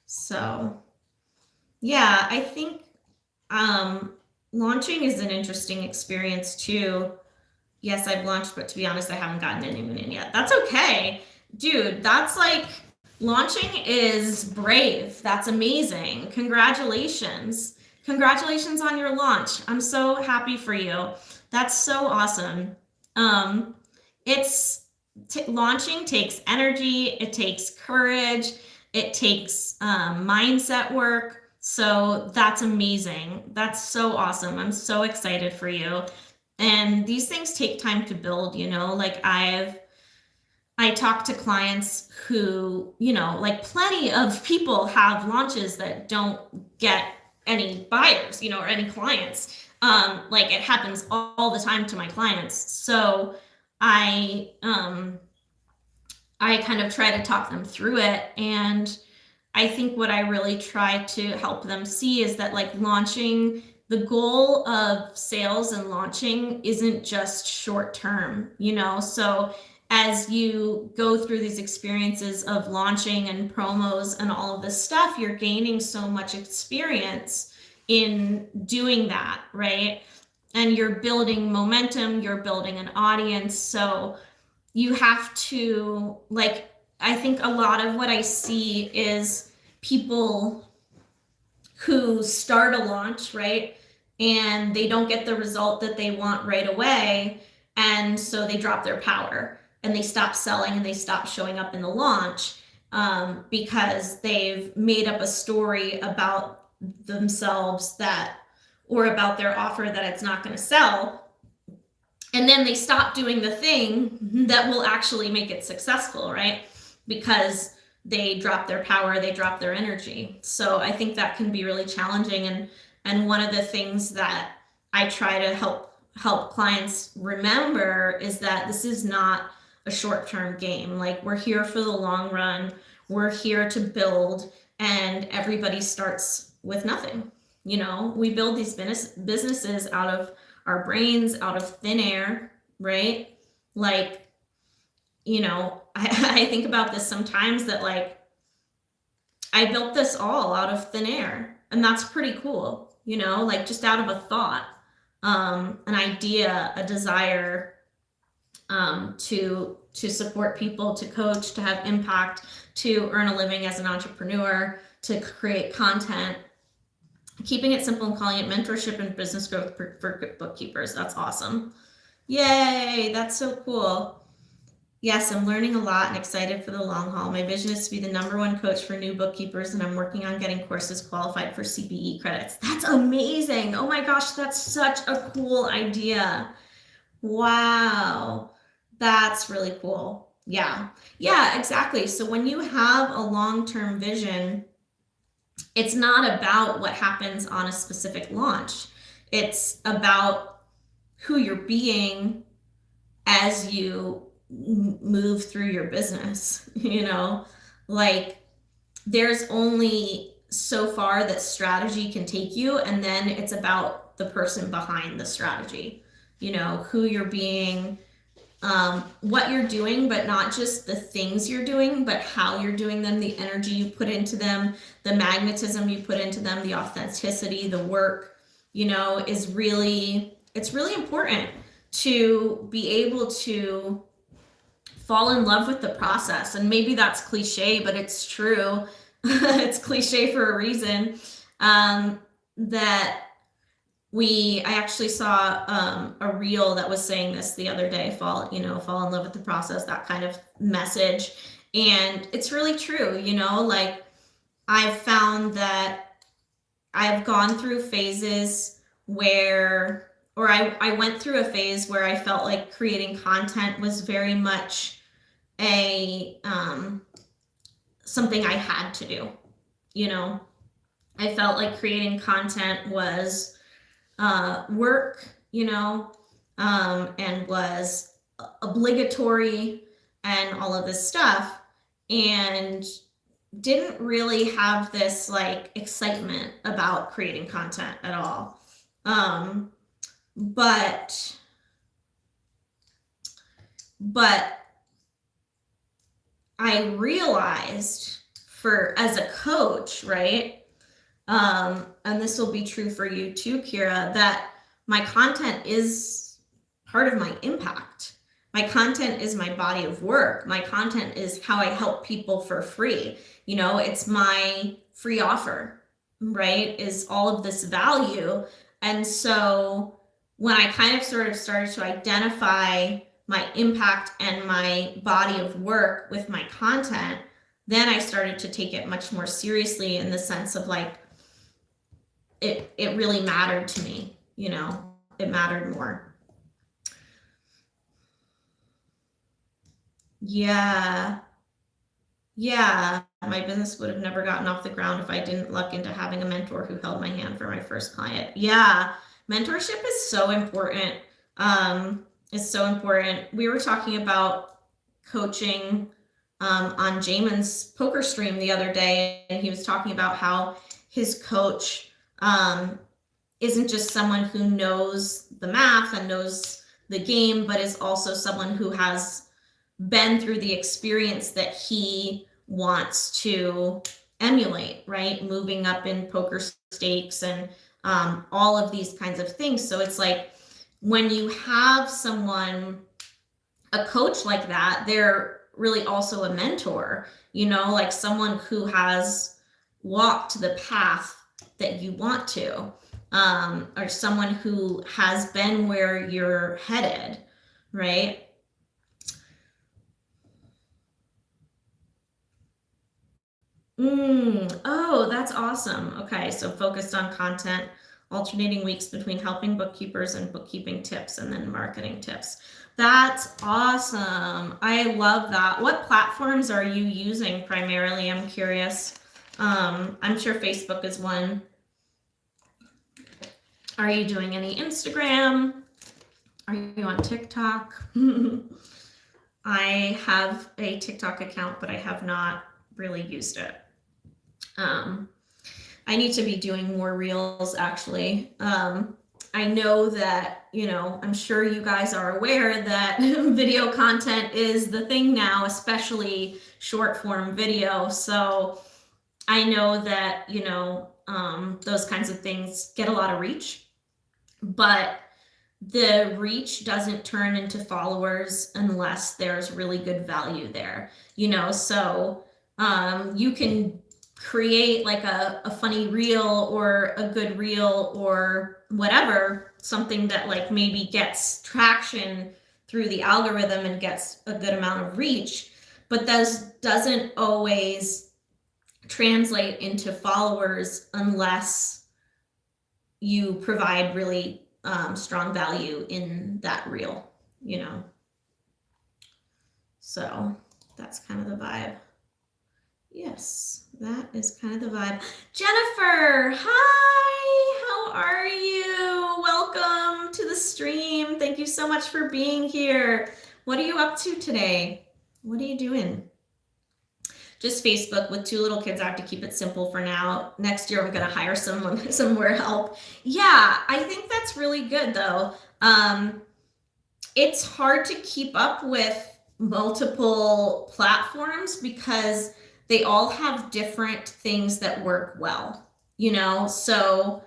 So yeah, I think launching is an interesting experience too. Yes, I've launched, but to be honest, I haven't gotten anyone in yet. That's okay. Dude, that's like Launching is brave. That's amazing. Congratulations. Congratulations on your launch. I'm so happy for you. That's so awesome. It's launching takes energy, it takes courage, it takes mindset work. So that's amazing. That's so awesome. I'm so excited for you. And these things take time to build, you know, like I talk to clients who, you know, like plenty of people have launches that don't get any buyers, you know, or any clients. Like it happens all the time to my clients. So I kind of try to talk them through it. And I think what I really try to help them see is that like launching, the goal of sales and launching isn't just short term, you know? So as you go through these experiences of launching and promos and all of this stuff, you're gaining so much experience in doing that, right? And you're building momentum, you're building an audience. So you have to, like, I think a lot of what I see is people who start a launch, right? And they don't get the result that they want right away. And so they drop their power and they stop selling and they stop showing up in the launch because they've made up a story about themselves that, or about their offer that it's not going to sell. And then they stop doing the thing that will actually make it successful, right? Because they drop their power, they drop their energy. So I think that can be really challenging. And one of the things that I try to help clients remember is that this is not a short-term game. Like, we're here for the long run. We're here to build, and everybody starts with nothing. You know, we build these businesses out of our brains, out of thin air, right? Like, you know, I think about this sometimes that like I built this all out of thin air, and that's pretty cool, you know, like just out of a thought, an idea, a desire to support people, to coach, to have impact, to earn a living as an entrepreneur, to create content. Keeping it simple and calling it mentorship and business growth for bookkeepers. That's awesome. Yay, that's so cool. Yes, I'm learning a lot and excited for the long haul. My vision is to be the #1 coach for new bookkeepers, and I'm working on getting courses qualified for CPE credits. That's amazing. Oh my gosh, that's such a cool idea. Wow, that's really cool. Yeah, exactly. So when you have a long-term vision, it's not about what happens on a specific launch. It's about who you're being as you move through your business, you know, like there's only so far that strategy can take you, and then it's about the person behind the strategy, you know, who you're being, what you're doing, but not just the things you're doing, but how you're doing them, the energy you put into them, the magnetism you put into them, the authenticity, the work, you know, it's really important to be able to fall in love with the process. And maybe that's cliche, but it's true. It's cliche for a reason. I actually saw a reel that was saying this the other day, fall in love with the process, that kind of message. And it's really true, you know, like I've found that I've gone through phases where, or I went through a phase where I felt like creating content was very much something I had to do, you know. I felt like creating content was work, you know, and was obligatory and all of this stuff, and didn't really have this like excitement about creating content at all. But I realized as a coach, right? And this will be true for you too, Kira, that my content is part of my impact. My content is my body of work. My content is how I help people for free. You know, it's my free offer, right? Is all of this value. And so when I kind of sort of started to identify my impact and my body of work with my content, then I started to take it much more seriously in the sense of like, it really mattered to me, you know, it mattered more. Yeah. Yeah. My business would have never gotten off the ground if I didn't luck into having a mentor who held my hand for my first client. Yeah. Mentorship is so important. It's so important. We were talking about coaching on Jamin's poker stream the other day, and he was talking about how his coach isn't just someone who knows the math and knows the game, but is also someone who has been through the experience that he wants to emulate, right? Moving up in poker stakes and all of these kinds of things. So it's like when you have someone, a coach like that, they're really also a mentor, you know, like someone who has walked the path that you want to, or someone who has been where you're headed, right? Oh, that's awesome. Okay, so focused on content, alternating weeks between helping bookkeepers and bookkeeping tips, and then marketing tips. That's awesome. I love that. What platforms are you using primarily? I'm curious. I'm sure Facebook is one. Are you doing any Instagram? Are you on TikTok? I have a TikTok account, but I have not really used it. I need to be doing more reels, actually. I know that, you know, I'm sure you guys are aware that video content is the thing now, especially short form video. So I know that, you know, those kinds of things get a lot of reach, but the reach doesn't turn into followers unless there's really good value there, you know. So you can create like a funny reel or a good reel or whatever, something that like maybe gets traction through the algorithm and gets a good amount of reach, but that doesn't always translate into followers unless you provide really strong value in that reel, you know. So that's kind of the vibe. Yes, that is kind of the vibe. Jennifer, hi, how are you? Welcome to the stream. Thank you so much for being here. What are you up to today? What are you doing? Just Facebook with 2 little kids. I have to keep it simple for now. Next year, I'm going to hire someone, somewhere help. Yeah, I think that's really good though. It's hard to keep up with multiple platforms because they all have different things that work well, you know? So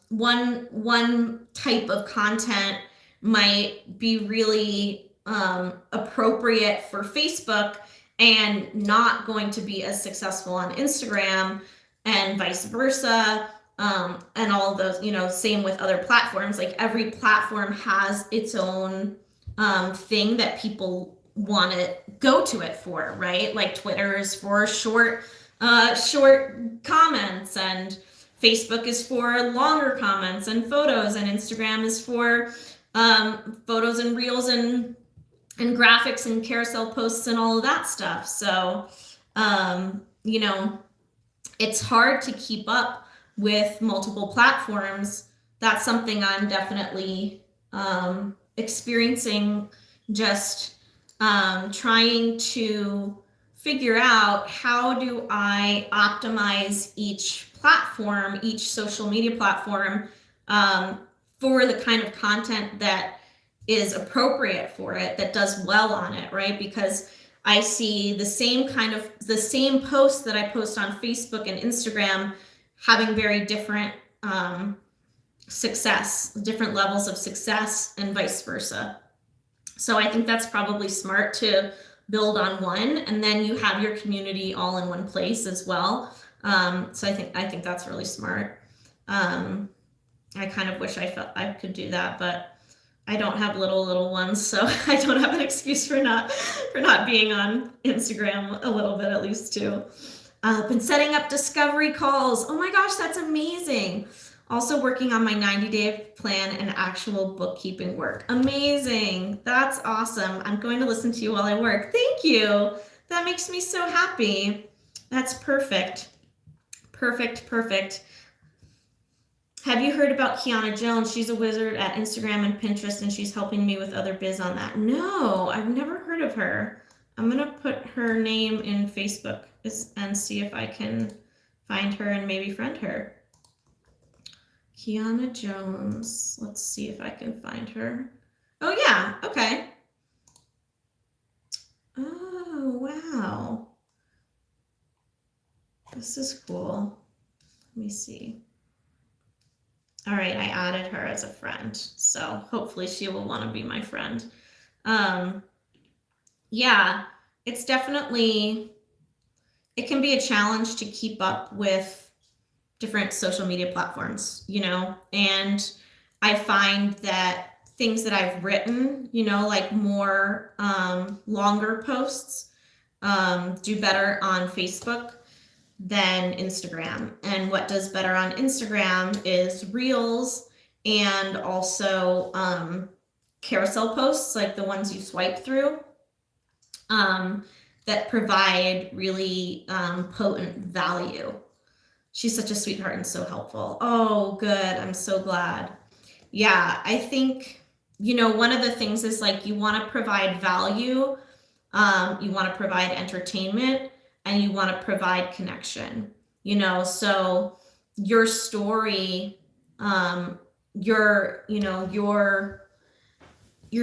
one type of content might be really appropriate for Facebook and not going to be as successful on Instagram, and vice versa. And all of those, you know, same with other platforms. Like every platform has its own thing that people want to go to it for, right? Like Twitter is for short comments, and Facebook is for longer comments and photos, and Instagram is for photos and reels and graphics and carousel posts and all of that stuff. So, you know, it's hard to keep up with multiple platforms. That's something I'm definitely experiencing, just trying to figure out how do I optimize each platform, each social media platform, for the kind of content that is appropriate for it, that does well on it, right? Because I see the same posts that I post on Facebook and Instagram having very different success, different levels of success, and vice versa. So I think that's probably smart to build on one, and then you have your community all in one place as well. So I think that's really smart. I kind of wish I felt I could do that, but I don't have little ones, so I don't have an excuse for not being on Instagram a little bit at least too. Been setting up discovery calls. Oh my gosh, that's amazing. Also working on my 90-day plan and actual bookkeeping work. Amazing. That's awesome. I'm going to listen to you while I work. Thank you. That makes me so happy. That's perfect. Perfect. Have you heard about 𝐃𝐨𝐤𝐤 Jones? She's a wizard at Instagram and Pinterest, and she's helping me with other biz on that. No, I've never heard of her. I'm going to put her name in Facebook and see if I can find her and maybe friend her. 𝐃𝐨𝐤𝐤 Jones. Let's see if I can find her. Oh, yeah. Okay. Oh, wow. This is cool. Let me see. All right, I added her as a friend, so hopefully she will want to be my friend. Yeah, it's definitely, it can be a challenge to keep up with different social media platforms, you know, and I find that things that I've written, you know, like more longer posts do better on Facebook than Instagram. And what does better on Instagram is Reels and also carousel posts, like the ones you swipe through, that provide really potent value. She's such a sweetheart and so helpful. Oh, good. I'm so glad. Yeah, I think, you know, one of the things is like you want to provide value, you want to provide entertainment, and you want to provide connection, you know, so your story, your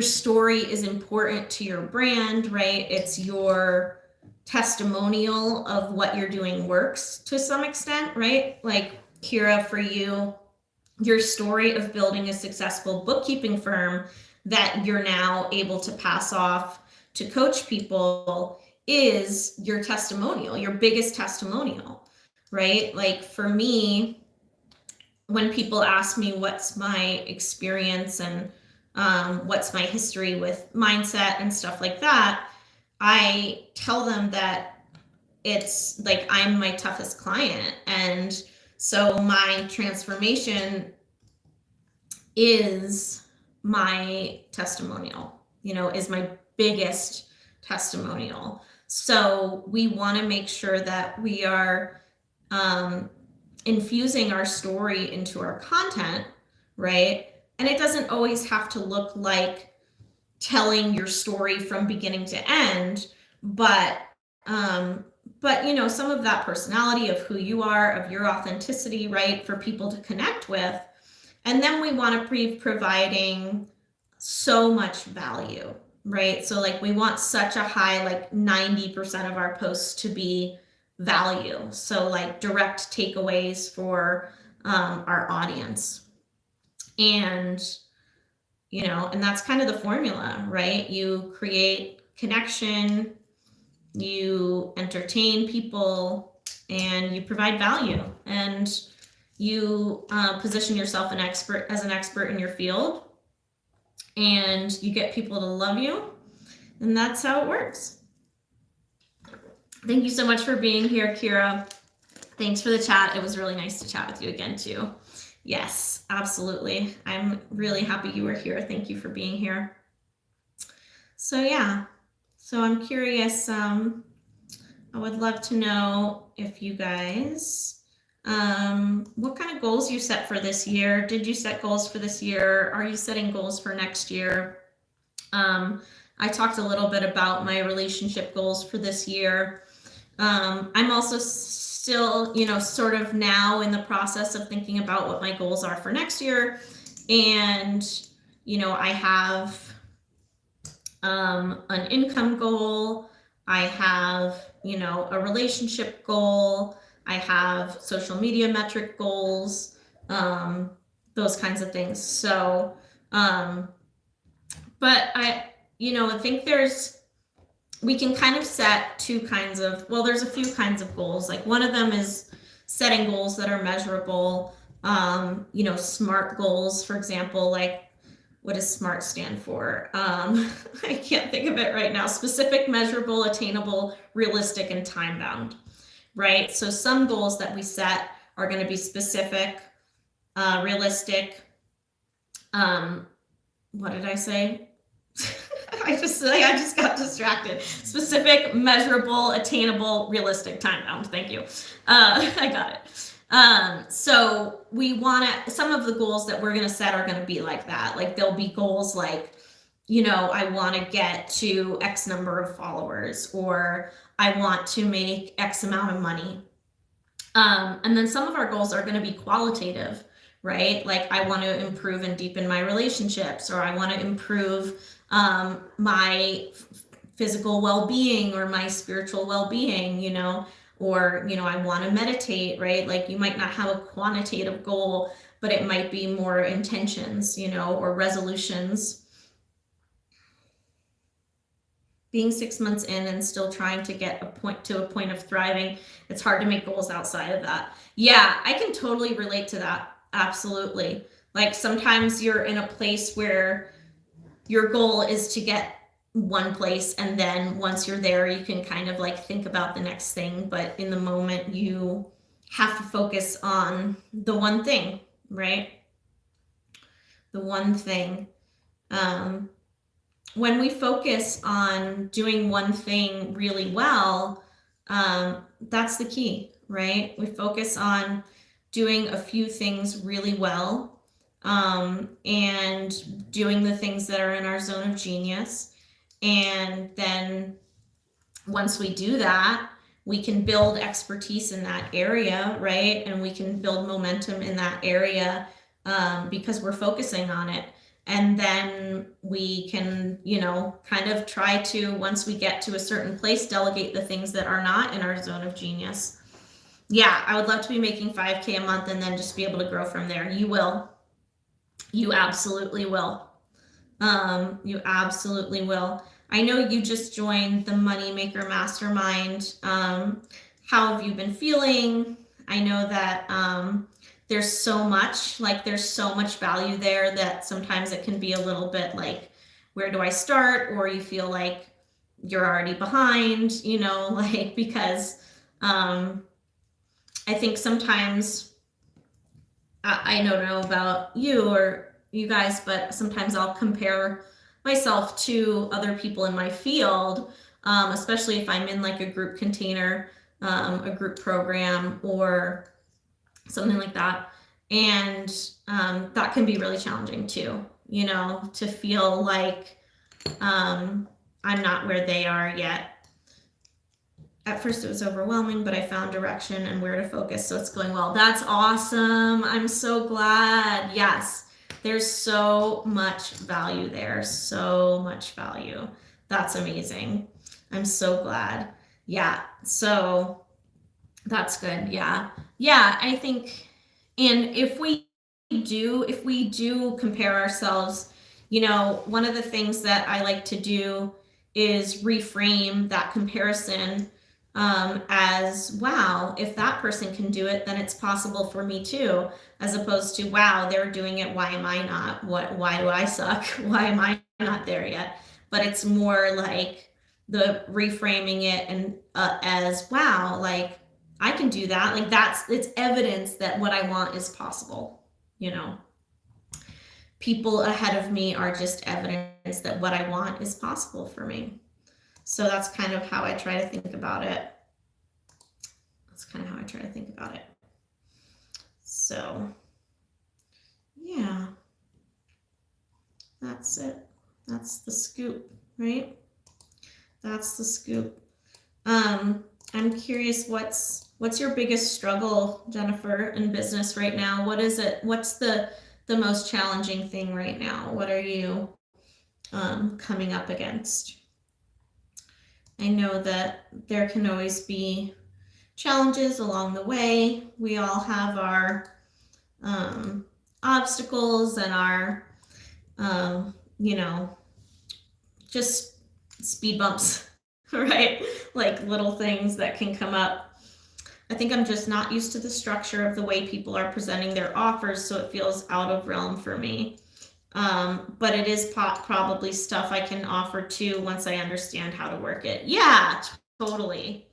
story is important to your brand, right? It's your testimonial of what you're doing works to some extent, right? Like Kira, for you, your story of building a successful bookkeeping firm that you're now able to pass off to coach people is your testimonial, your biggest testimonial, right? Like for me, when people ask me what's my experience and what's my history with mindset and stuff like that, I tell them that it's like I'm my toughest client. And so my transformation is my testimonial, you know, is my biggest testimonial. So we want to make sure that we are infusing our story into our content, right? And it doesn't always have to look like telling your story from beginning to end, but you know, some of that personality of who you are, of your authenticity, right, for people to connect with. And then we want to be providing so much value, right? So like we want such a high, like 90% of our posts to be value. So like direct takeaways for our audience. And, you know, and that's kind of the formula, right? You create connection, you entertain people, and you provide value, and you position yourself as an expert in your field, and you get people to love you, and that's how it works. Thank you so much for being here, Kira. Thanks for the chat. It was really nice to chat with you again too. Yes, absolutely. I'm really happy you were here. Thank you for being here. So yeah, so I'm curious, I would love to know if you guys, what kind of goals you set for this year. Did you set goals for this year? Are you setting goals for next year? I talked a little bit about my relationship goals for this year. I'm also still, you know, sort of now in the process of thinking about what my goals are for next year. And, you know, I have an income goal. I have, you know, a relationship goal. I have social media metric goals, those kinds of things. So, but I think we can kind of set there's a few kinds of goals. Like one of them is setting goals that are measurable, SMART goals, for example. Like, what does SMART stand for? I can't think of it right now. Specific, measurable, attainable, realistic, and time bound, right? So some goals that we set are going to be specific, realistic. What did I say? I just got distracted. Specific, measurable, attainable, realistic, time bound. Thank you. I got it. So some of the goals that we're going to set are going to be like that. Like there'll be goals like, I want to get to X number of followers, or I want to make X amount of money. And then some of our goals are going to be qualitative, right? Like I want to improve and deepen my relationships, or I want to improve my physical well-being or my spiritual well-being, or, I want to meditate, right? Like you might not have a quantitative goal, but it might be more intentions, or resolutions. Being 6 months in and still trying to get to a point of thriving, it's hard to make goals outside of that. Yeah, I can totally relate to that. Absolutely. Like sometimes you're in a place where your goal is to get one place, and then once you're there, you can kind of like think about the next thing. But in the moment, you have to focus on the one thing, right? The one thing. When we focus on doing one thing really well, that's the key, right? We focus on doing a few things really well, and doing the things that are in our zone of genius. And then once we do that, we can build expertise in that area, right? And we can build momentum in that area because we're focusing on it. And then we can, kind of try to, once we get to a certain place, delegate the things that are not in our zone of genius. Yeah, I would love to be making 5K a month and then just be able to grow from there. You will. You absolutely will. You absolutely will. I know you just joined the Moneymaker Mastermind. How have you been feeling? I know that there's so much value there that sometimes it can be a little bit like, where do I start? Or you feel like you're already behind, because I think sometimes, I don't know about you or you guys, but sometimes I'll compare myself to other people in my field, especially if I'm in like a group container, a group program, or something like that. And that can be really challenging too, to feel like I'm not where they are yet. At first it was overwhelming, but I found direction and where to focus, so it's going well. That's awesome. I'm so glad. Yes, there's so much value there. So much value. That's amazing. I'm so glad. Yeah, so that's good. Yeah, I think, and if we do compare ourselves, one of the things that I like to do is reframe that comparison as, wow, if that person can do it, then it's possible for me too, as opposed to, wow, they're doing it, why am I not? Why do I suck? Why am I not there yet? But it's more like the reframing it and as, wow, like I can do that. Like it's evidence that what I want is possible. People ahead of me are just evidence that what I want is possible for me. So that's kind of how I try to think about it. So yeah, that's it. That's the scoop, right? That's the scoop. I'm curious, what's your biggest struggle, Jennifer, in business right now? What is it? What's the most challenging thing right now? What are you coming up against? I know that there can always be challenges along the way. We all have our obstacles and our just speed bumps, right? Like little things that can come up. I think I'm just not used to the structure of the way people are presenting their offers, so it feels out of realm for me. But it is probably stuff I can offer too once I understand how to work it. Yeah, totally.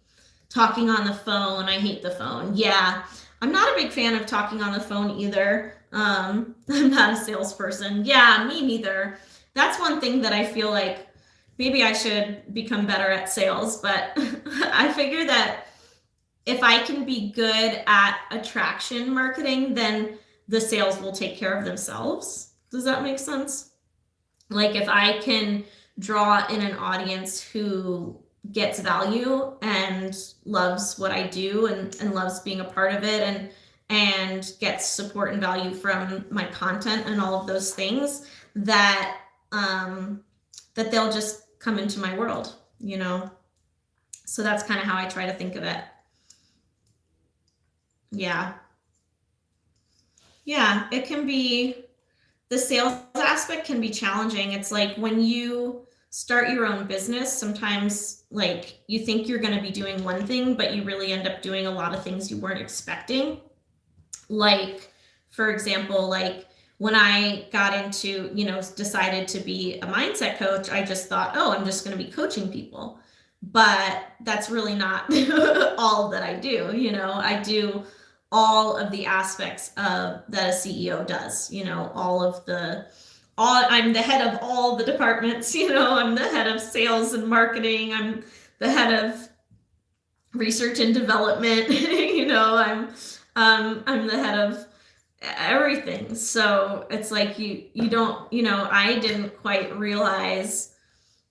Talking on the phone, I hate the phone. Yeah, I'm not a big fan of talking on the phone either. I'm not a salesperson. Yeah, me neither. That's one thing that I feel like maybe I should become better at sales, but I figure that if I can be good at attraction marketing, then the sales will take care of themselves. Does that make sense? Like if I can draw in an audience who gets value and loves what I do and loves being a part of it and gets support and value from my content and all of those things, that that they'll just come into my world, you know? So that's kind of how I try to think of it. Yeah. Yeah, it can be, the sales aspect can be challenging. It's like when you start your own business, sometimes like you think you're going to be doing one thing, but you really end up doing a lot of things you weren't expecting. Like, for example, like when I got into, decided to be a mindset coach, I just thought, oh, I'm just going to be coaching people. But that's really not all that I do. I do all of the aspects of that a CEO does, I'm the head of all the departments, I'm the head of sales and marketing. I'm the head of research and development, I'm the head of everything. So it's like you don't, I didn't quite realize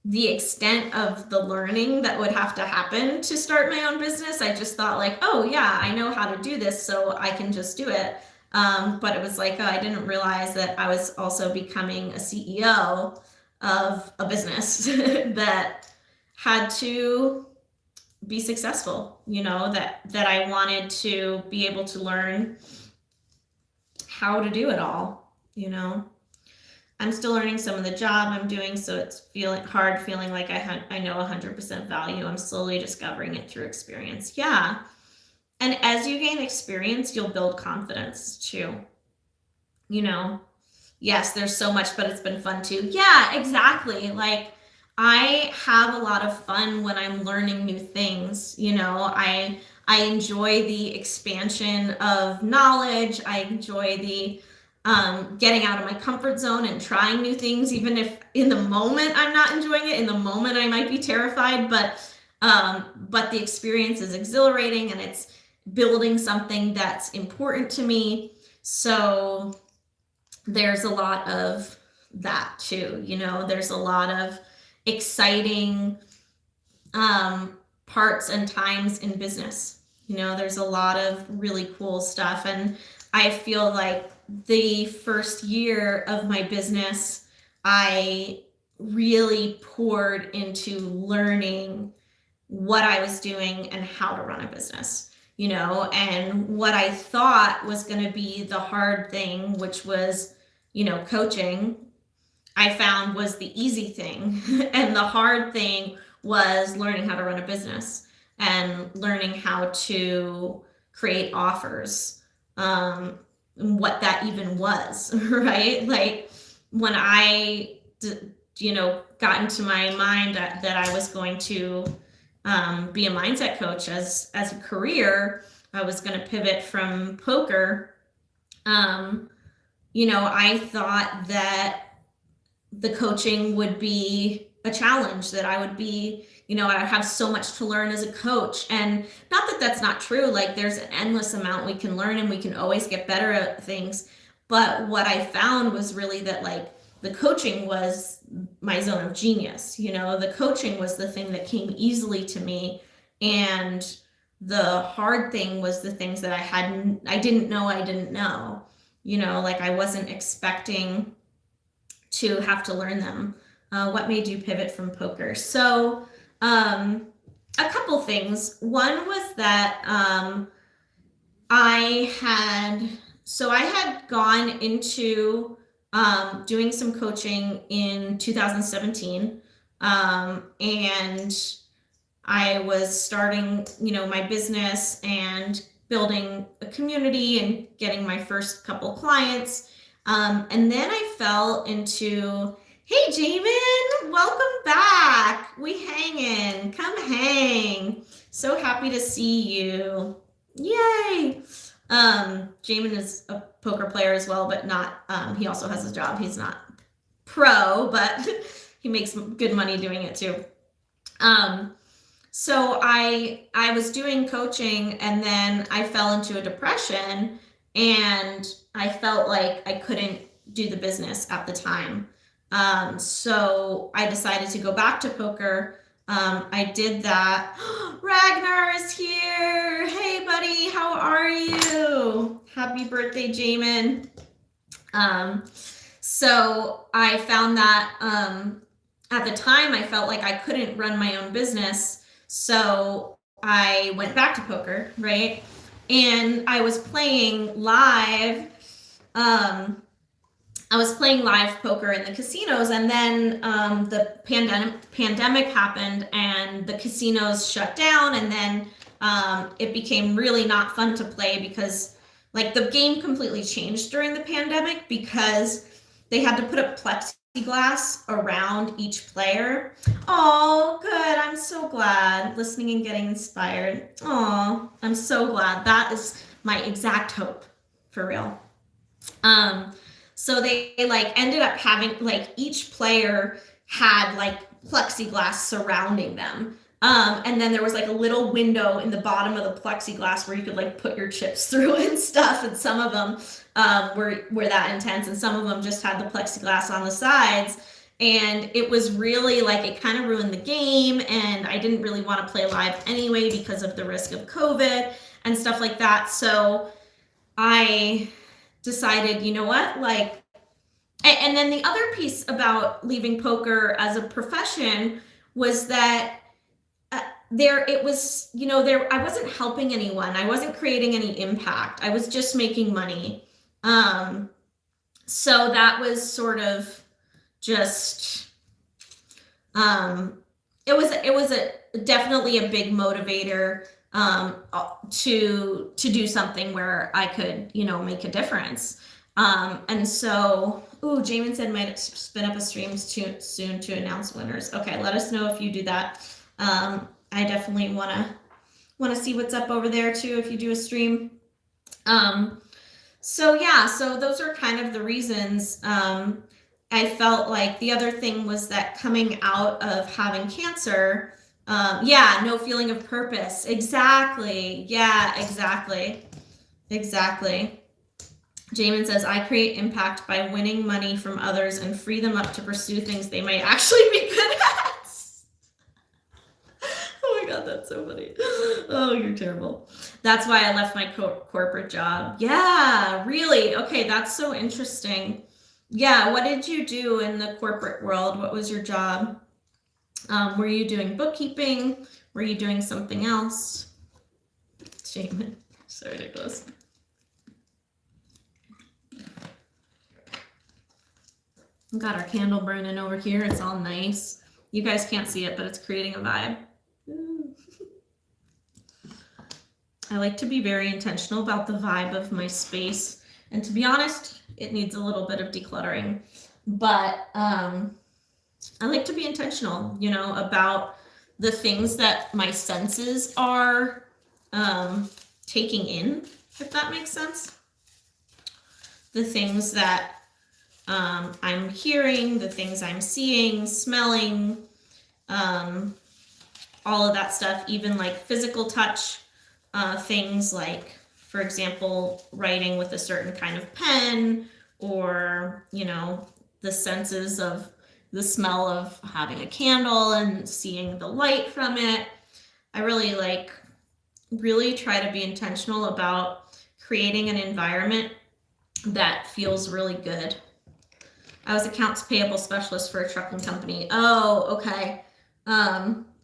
the extent of the learning that would have to happen to start my own business. I just thought like, oh yeah, I know how to do this, so I can just do it. But it was like, I didn't realize that I was also becoming a CEO of a business that had to be successful, that I wanted to be able to learn how to do it all, I'm still learning some of the job I'm doing, so it's feeling like I know 100% value. I'm slowly discovering it through experience. Yeah. And as you gain experience, you'll build confidence too. Yes, there's so much, but it's been fun too. Yeah, exactly. Like I have a lot of fun when I'm learning new things. I enjoy the expansion of knowledge. I enjoy the getting out of my comfort zone and trying new things, even if in the moment I'm not enjoying it. In the moment I might be terrified, but the experience is exhilarating and it's building something that's important to me. So there's a lot of that too. There's a lot of exciting parts and times in business. There's a lot of really cool stuff, and I feel like the first year of my business, I really poured into learning what I was doing and how to run a business, and what I thought was going to be the hard thing, which was, coaching, I found was the easy thing. And the hard thing was learning how to run a business and learning how to create offers. What that even was, right? Like when I, got into my mind that I was going to be a mindset coach as a career, I was going to pivot from poker. I thought that the coaching would be a challenge, that I would be, I have so much to learn as a coach. And not that that's not true. Like there's an endless amount we can learn and we can always get better at things. But what I found was really that like the coaching was my zone of genius. The coaching was the thing that came easily to me. And the hard thing was the things that I didn't know. Like I wasn't expecting to have to learn them. What made you pivot from poker? So a couple things. One was that I had gone into doing some coaching in 2017 And I was starting, my business and building a community and getting my first couple clients. And then I fell into, hey, Jamin, welcome back. We hanging. Come hang. So happy to see you. Yay. Jamin is a poker player as well, but not, he also has a job. He's not pro, but he makes good money doing it too. So I was doing coaching, and then I fell into a depression, and I felt like I couldn't do the business at the time. So I decided to go back to poker. I did that. Ragnar is here. Hey, buddy, how are you? Happy birthday, Jamin. So I found that at the time I felt like I couldn't run my own business. So I went back to poker, right? And I was playing live. I was playing live poker in the casinos, and then the pandemic happened, and the casinos shut down, and then it became really not fun to play because, like, the game completely changed during the pandemic because they had to put up plexiglass around each player. Oh, good. I'm so glad. Listening and getting inspired. Oh, I'm so glad. That is my exact hope, for real. So they ended up having, each player had plexiglass surrounding them. And then there was a little window in the bottom of the plexiglass where you could put your chips through and stuff. And some of them were that intense, and some of them just had the plexiglass on the sides. And it was really it kind of ruined the game, and I didn't really want to play live anyway because of the risk of COVID and stuff like that. So I decided, you know what, and then the other piece about leaving poker as a profession was that I wasn't helping anyone. I wasn't creating any impact. I was just making money. So that was sort of just, it was definitely a big motivator to do something where I could, make a difference. And so, Jamin said might spin up a stream soon to announce winners. Okay, let us know if you do that. I definitely want to see what's up over there too if you do a stream. So those are kind of the reasons. I felt like the other thing was that coming out of having cancer, no feeling of purpose. Exactly. Yeah, exactly. Jamin says, I create impact by winning money from others and free them up to pursue things they might actually be good at. Oh my God, that's so funny. Oh, you're terrible. That's why I left my corporate job. Yeah, really? Okay, that's so interesting. Yeah, what did you do in the corporate world? What was your job? Were you doing bookkeeping? Were you doing something else? Jamin, so ridiculous. We've got our candle burning over here. It's all nice. You guys can't see it, but it's creating a vibe. I like to be very intentional about the vibe of my space. And to be honest, it needs a little bit of decluttering. But I like to be intentional, about the things that my senses are taking in, if that makes sense. The things that I'm hearing, the things I'm seeing, smelling, all of that stuff, even physical touch, things for example, writing with a certain kind of pen, or, the senses of the smell of having a candle and seeing the light from it. I really try to be intentional about creating an environment that feels really good. I was accounts payable specialist for a trucking company. Oh, okay.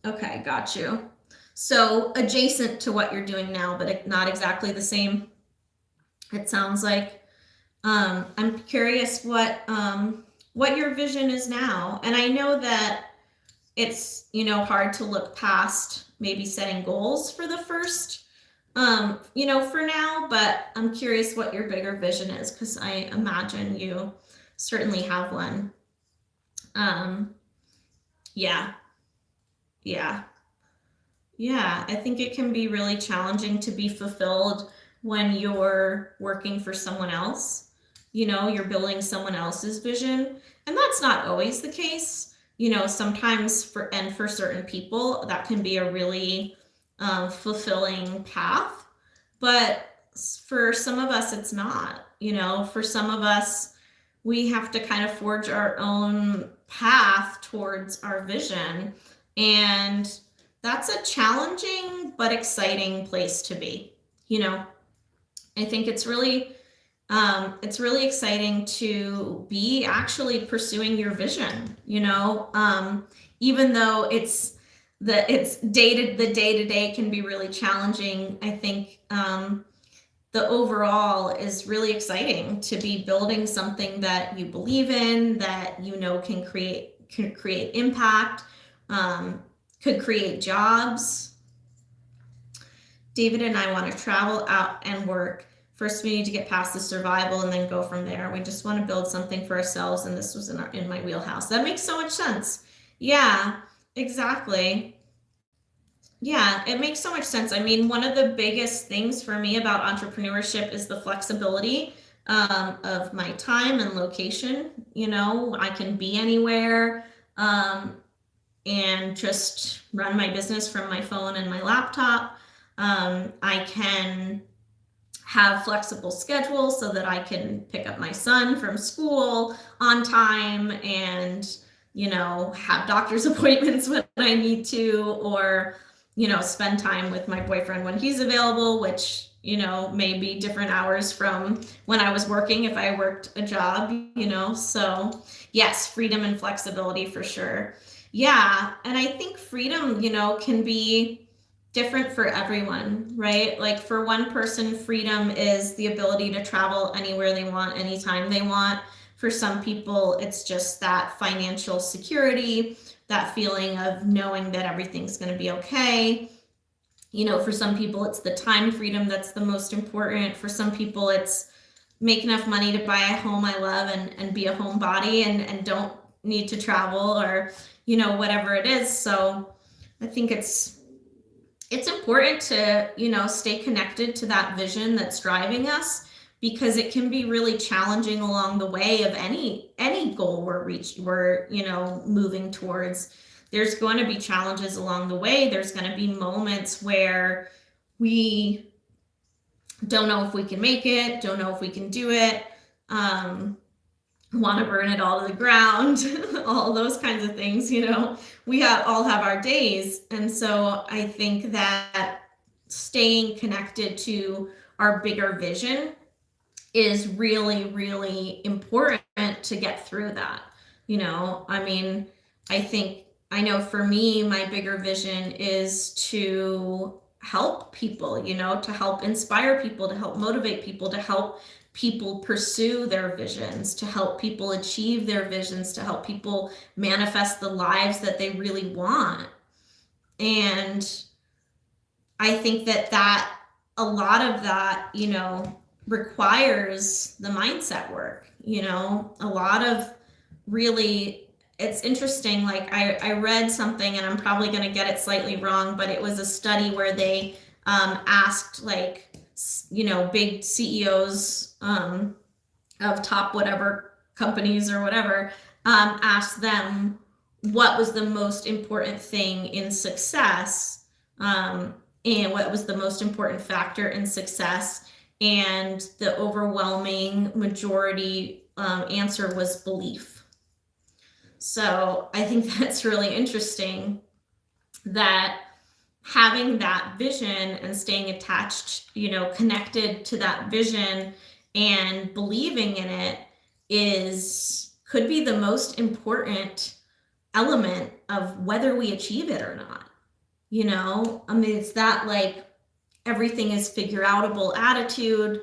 Okay, got you. So adjacent to what you're doing now, but not exactly the same. It sounds like. I'm curious what your vision is now. And I know that it's, hard to look past maybe setting goals for the first, for now, but I'm curious what your bigger vision is, because I imagine you certainly have one. Yeah, yeah, yeah. I think it can be really challenging to be fulfilled when you're working for someone else. You're building someone else's vision, and that's not always the case. Sometimes for certain people, that can be a really fulfilling path, but for some of us, it's not. For some of us, we have to kind of forge our own path towards our vision, and that's a challenging but exciting place to be. I think it's really exciting to be actually pursuing your vision, even though the day-to-day can be really challenging. I think the overall is really exciting to be building something that you believe in, that can create impact, could create jobs. David and I want to travel out and work. First, we need to get past the survival and then go from there. We just want to build something for ourselves, and this was in my wheelhouse. That makes so much sense. Yeah, exactly. Yeah, it makes so much sense. I mean, one of the biggest things for me about entrepreneurship is the flexibility of my time and location. I can be anywhere and just run my business from my phone and my laptop. I can have flexible schedules so that I can pick up my son from school on time and, have doctor's appointments when I need to, or, spend time with my boyfriend when he's available, which, may be different hours from when I was working if I worked a job, so yes, freedom and flexibility for sure. Yeah. And I think freedom, can be different for everyone, right? Like for one person, freedom is the ability to travel anywhere they want, anytime they want. For some people, it's just that financial security, that feeling of knowing that everything's going to be okay. For some people, it's the time freedom that's the most important. For some people, it's make enough money to buy a home I love and be a homebody and don't need to travel, or, whatever it is. So I think it's important to, stay connected to that vision that's driving us, because it can be really challenging along the way of any goal we're moving towards. There's going to be challenges along the way. There's going to be moments where we don't know if we can make it, don't know if we can do it, want to burn it all to the ground, all those kinds of things. We all have our days. And so I think that staying connected to our bigger vision is really, really important to get through that. I know for me, my bigger vision is to help people, to help inspire people, to help motivate people, to help people pursue their visions, to help people achieve their visions, to help people manifest the lives that they really want. And I think that a lot of that, requires the mindset work, a lot of really. It's interesting, like I read something, and I'm probably going to get it slightly wrong, but it was a study where they asked big CEOs of top whatever companies or whatever, asked them what was the most important thing in success, and what was the most important factor in success, and the overwhelming majority answer was belief. So I think that's really interesting, that having that vision and staying attached, connected to that vision and believing in it could be the most important element of whether we achieve it or not. It's that like everything is figure outable attitude.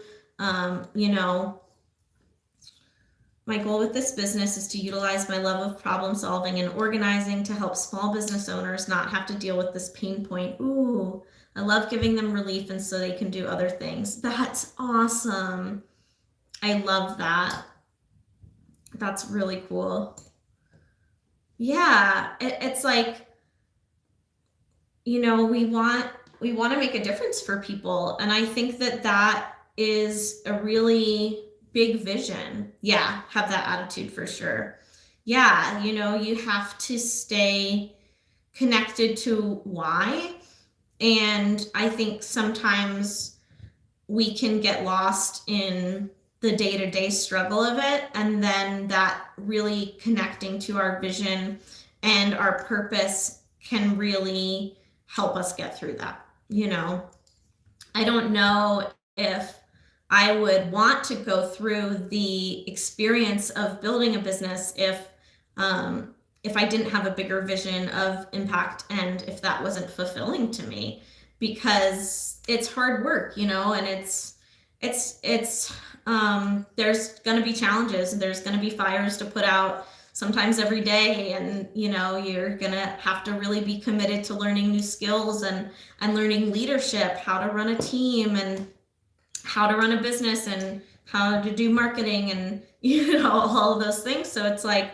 My goal with this business is to utilize my love of problem solving and organizing to help small business owners not have to deal with this pain point. Ooh, I love giving them relief and so they can do other things. That's awesome. I love that. That's really cool. Yeah, it's like, you know, we want to make a difference for people. And I think that is a really big vision. Yeah, have that attitude for sure. Yeah, you know, you have to stay connected to why. And I think sometimes we can get lost in the day-to-day struggle of it, and then that really connecting to our vision and our purpose can really help us get through that. You know, I don't know if I would want to go through the experience of building a business if I didn't have a bigger vision of impact and if that wasn't fulfilling to me, because it's hard work, you know, and it's there's going to be challenges, there's going to be fires to put out sometimes every day, and you know, you're going to have to really be committed to learning new skills and learning leadership, how to run a team and how to run a business and how to do marketing and, you know, all of those things. So it's like,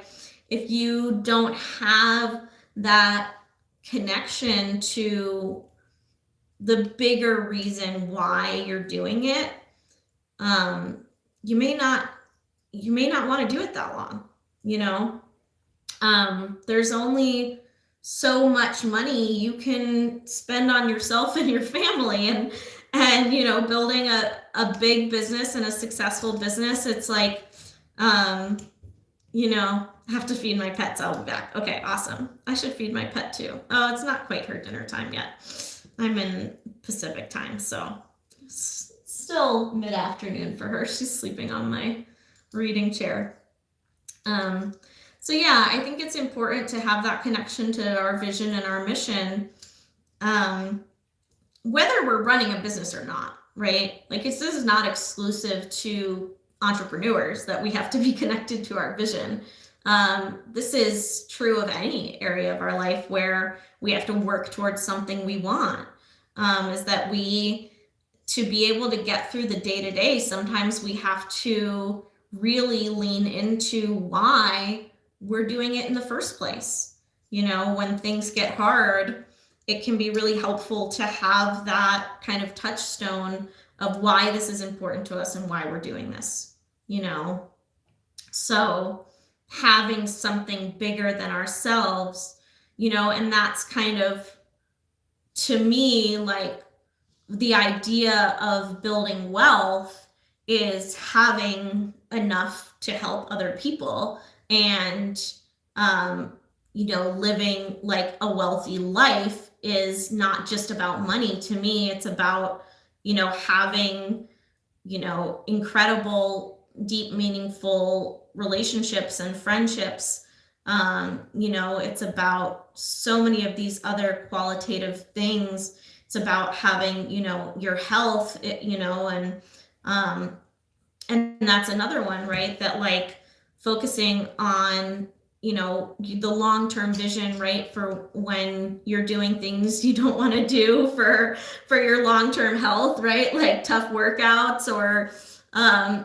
if you don't have that connection to the bigger reason why you're doing it, you may not want to do it that long, you know. There's only so much money you can spend on yourself and your family, and you know, building a big business and a successful business, it's like, you know, I have to feed my pets. I'll be back. Okay, awesome. I should feed my pet too. Oh, it's not quite her dinner time yet. I'm in Pacific time, so still mid-afternoon for her. She's sleeping on my reading chair. So yeah, I think it's important to have that connection to our vision and our mission, whether we're running a business or not, right? Like, this is not exclusive to entrepreneurs that we have to be connected to our vision. This is true of any area of our life where we have to work towards something we want. Is that to be able to get through the day-to-day, sometimes we have to really lean into why we're doing it in the first place. You know, when things get hard, it can be really helpful to have that kind of touchstone of why this is important to us and why we're doing this, you know. So having something bigger than ourselves, you know, and that's kind of, to me, like, the idea of building wealth is having enough to help other people and, you know, living like a wealthy life is not just about money. To me, it's about, you know, having, you know, incredible, deep, meaningful relationships and friendships. You know, it's about so many of these other qualitative things. It's about having, you know, your health, you know, and that's another one, right? That, like, focusing on, you know, the long-term vision, right? For when you're doing things you don't want to do for your long-term health, right? Like tough workouts, or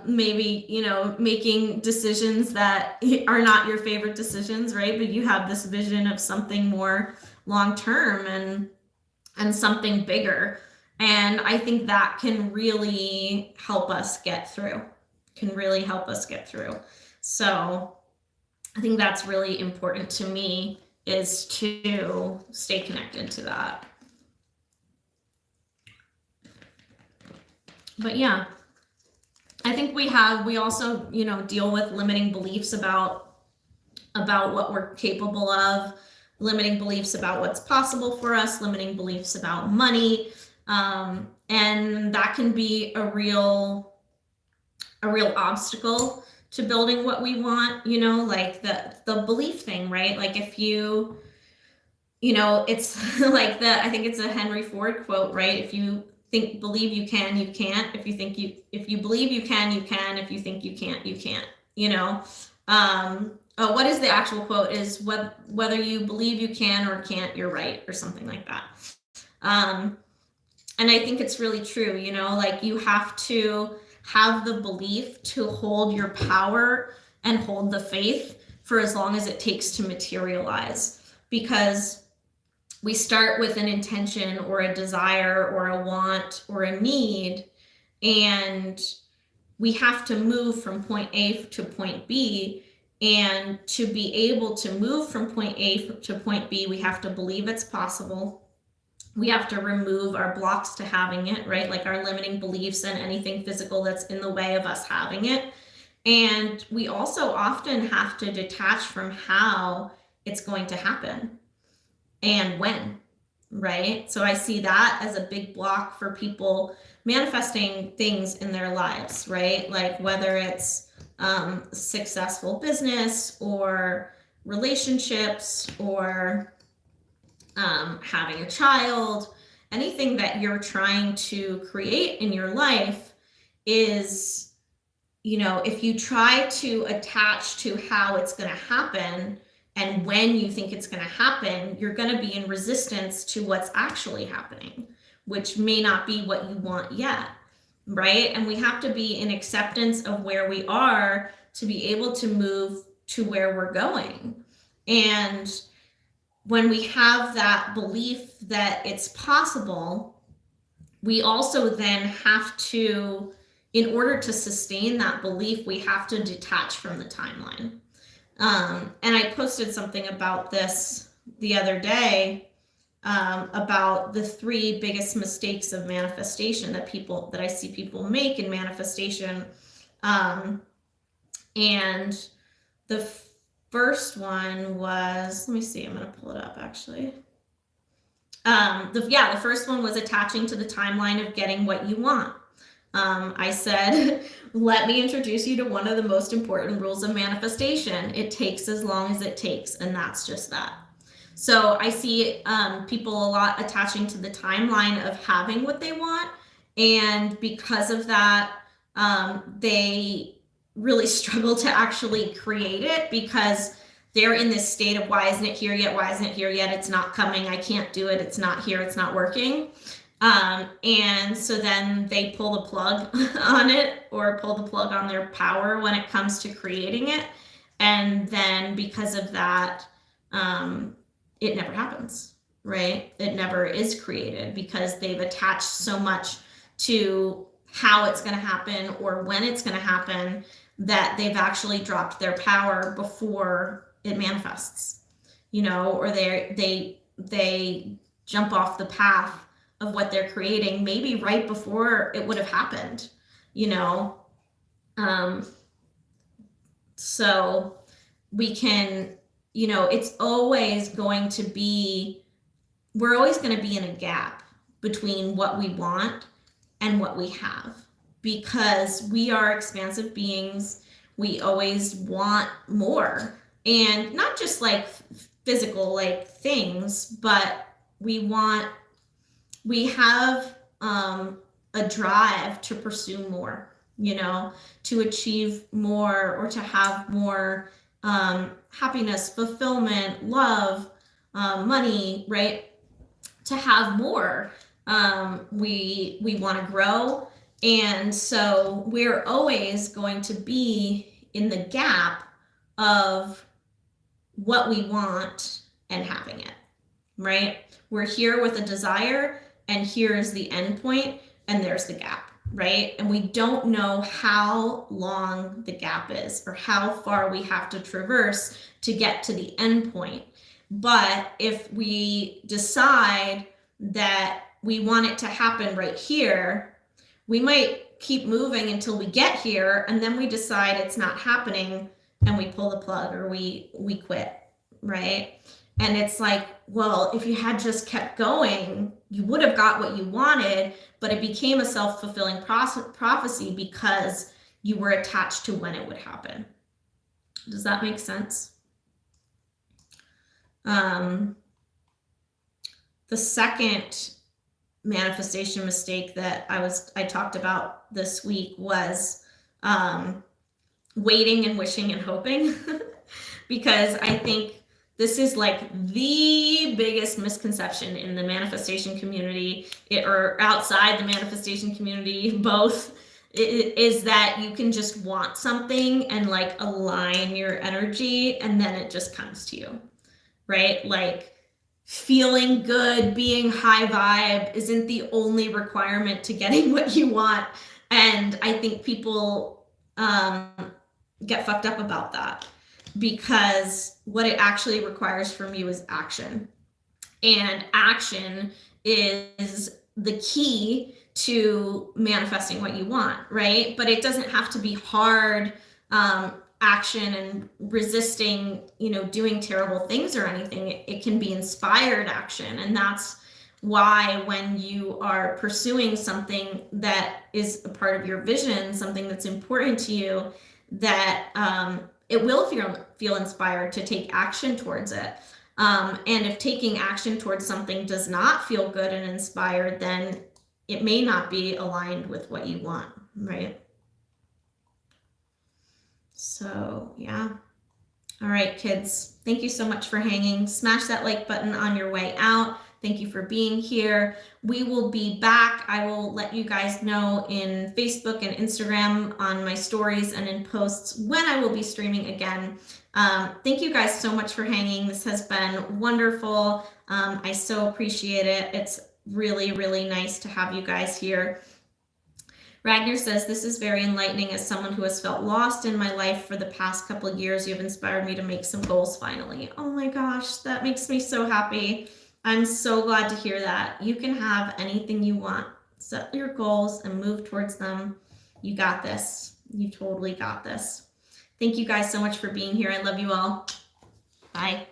maybe, you know, making decisions that are not your favorite decisions, right? But you have this vision of something more long-term and something bigger. And I think that can really help us get through, So I think that's really important to me, is to stay connected to that. But yeah, I think we also, you know, deal with limiting beliefs about what we're capable of, limiting beliefs about what's possible for us, limiting beliefs about money. And that can be a real obstacle to building what we want, you know, like the belief thing, right? Like, if you know, it's like I think it's a Henry Ford quote, right? If you believe you can, you can't. If you believe you can, you can. If you think you can't, you can't, you know. What is the actual quote is whether you believe you can or can't, you're right, or something like that. And I think it's really true, you know, like you have to have the belief to hold your power and hold the faith for as long as it takes to materialize, because we start with an intention or a desire or a want or a need, and we have to move from point A to point B. And to be able to move from point A to point B, we have to believe it's possible. We have to remove our blocks to having it, right? Like our limiting beliefs and anything physical that's in the way of us having it. And we also often have to detach from how it's going to happen and when, right? So I see that as a big block for people manifesting things in their lives, right? Like whether it's successful business or relationships or having a child, anything that you're trying to create in your life is, you know, if you try to attach to how it's going to happen and when you think it's going to happen, you're going to be in resistance to what's actually happening, which may not be what you want yet, right? And we have to be in acceptance of where we are to be able to move to where we're going. And when we have that belief that it's possible, we also then have to, in order to sustain that belief, we have to detach from the timeline. And I posted something about this the other day, about the 3 biggest mistakes of manifestation that I see people make in manifestation. And the first one was, let me see, I'm going to pull it up actually. The first one was attaching to the timeline of getting what you want. I said, let me introduce you to one of the most important rules of manifestation. It takes as long as it takes, and that's just that. So I see people a lot attaching to the timeline of having what they want, and because of that, they really struggle to actually create it because they're in this state of why isn't it here yet? Why isn't it here yet? It's not coming. I can't do it. It's not here. It's not working. And so then they pull the plug on it or pull the plug on their power when it comes to creating it. And then because of that, it never happens, right? It never is created because they've attached so much to how it's going to happen or when it's going to happen that they've actually dropped their power before it manifests, you know, or they jump off the path of what they're creating maybe right before it would have happened, you know. So we can, you know, it's always going to be, we're always going to be in a gap between what we want and what we have, because we are expansive beings. We always want more, and not just like physical like things, but we have a drive to pursue more, you know, to achieve more or to have more happiness, fulfillment, love, money, right? To have more. We want to grow. And so we're always going to be in the gap of what we want and having it, right? We're here with a desire, and here is the end point, and there's the gap, right? And we don't know how long the gap is or how far we have to traverse to get to the end point. But if we decide that we want it to happen right here, we might keep moving until we get here, and then we decide it's not happening and we pull the plug or we quit, right? And it's like, well, if you had just kept going, you would have got what you wanted, but it became a self-fulfilling prophecy because you were attached to when it would happen. Does that make sense? The second manifestation mistake that I talked about this week was waiting and wishing and hoping because I think this is like the biggest misconception in the manifestation community, or outside the manifestation community, both, is that you can just want something and like align your energy and then it just comes to you, right? Like feeling good, being high vibe isn't the only requirement to getting what you want. And I think people get fucked up about that, because what it actually requires from you is action. And action is the key to manifesting what you want, right? But it doesn't have to be hard action and resisting, doing terrible things or anything. It can be inspired action. And that's why when you are pursuing something that is a part of your vision, something that's important to you, that it will feel inspired to take action towards it. And if taking action towards something does not feel good and inspired, then it may not be aligned with what you want, right? So, yeah. All right, kids, thank you so much for hanging. Smash that like button on your way out. Thank you for being here. We will be back. I will let you guys know in Facebook and Instagram on my stories and in posts when I will be streaming again. Thank you guys so much for hanging. This has been wonderful. I so appreciate it. It's really, really nice to have you guys here. Ragnar says, this is very enlightening. As someone who has felt lost in my life for the past couple of years, you have inspired me to make some goals finally. Oh my gosh, that makes me so happy. I'm so glad to hear that. You can have anything you want. Set your goals and move towards them. You got this. You totally got this. Thank you guys so much for being here. I love you all. Bye.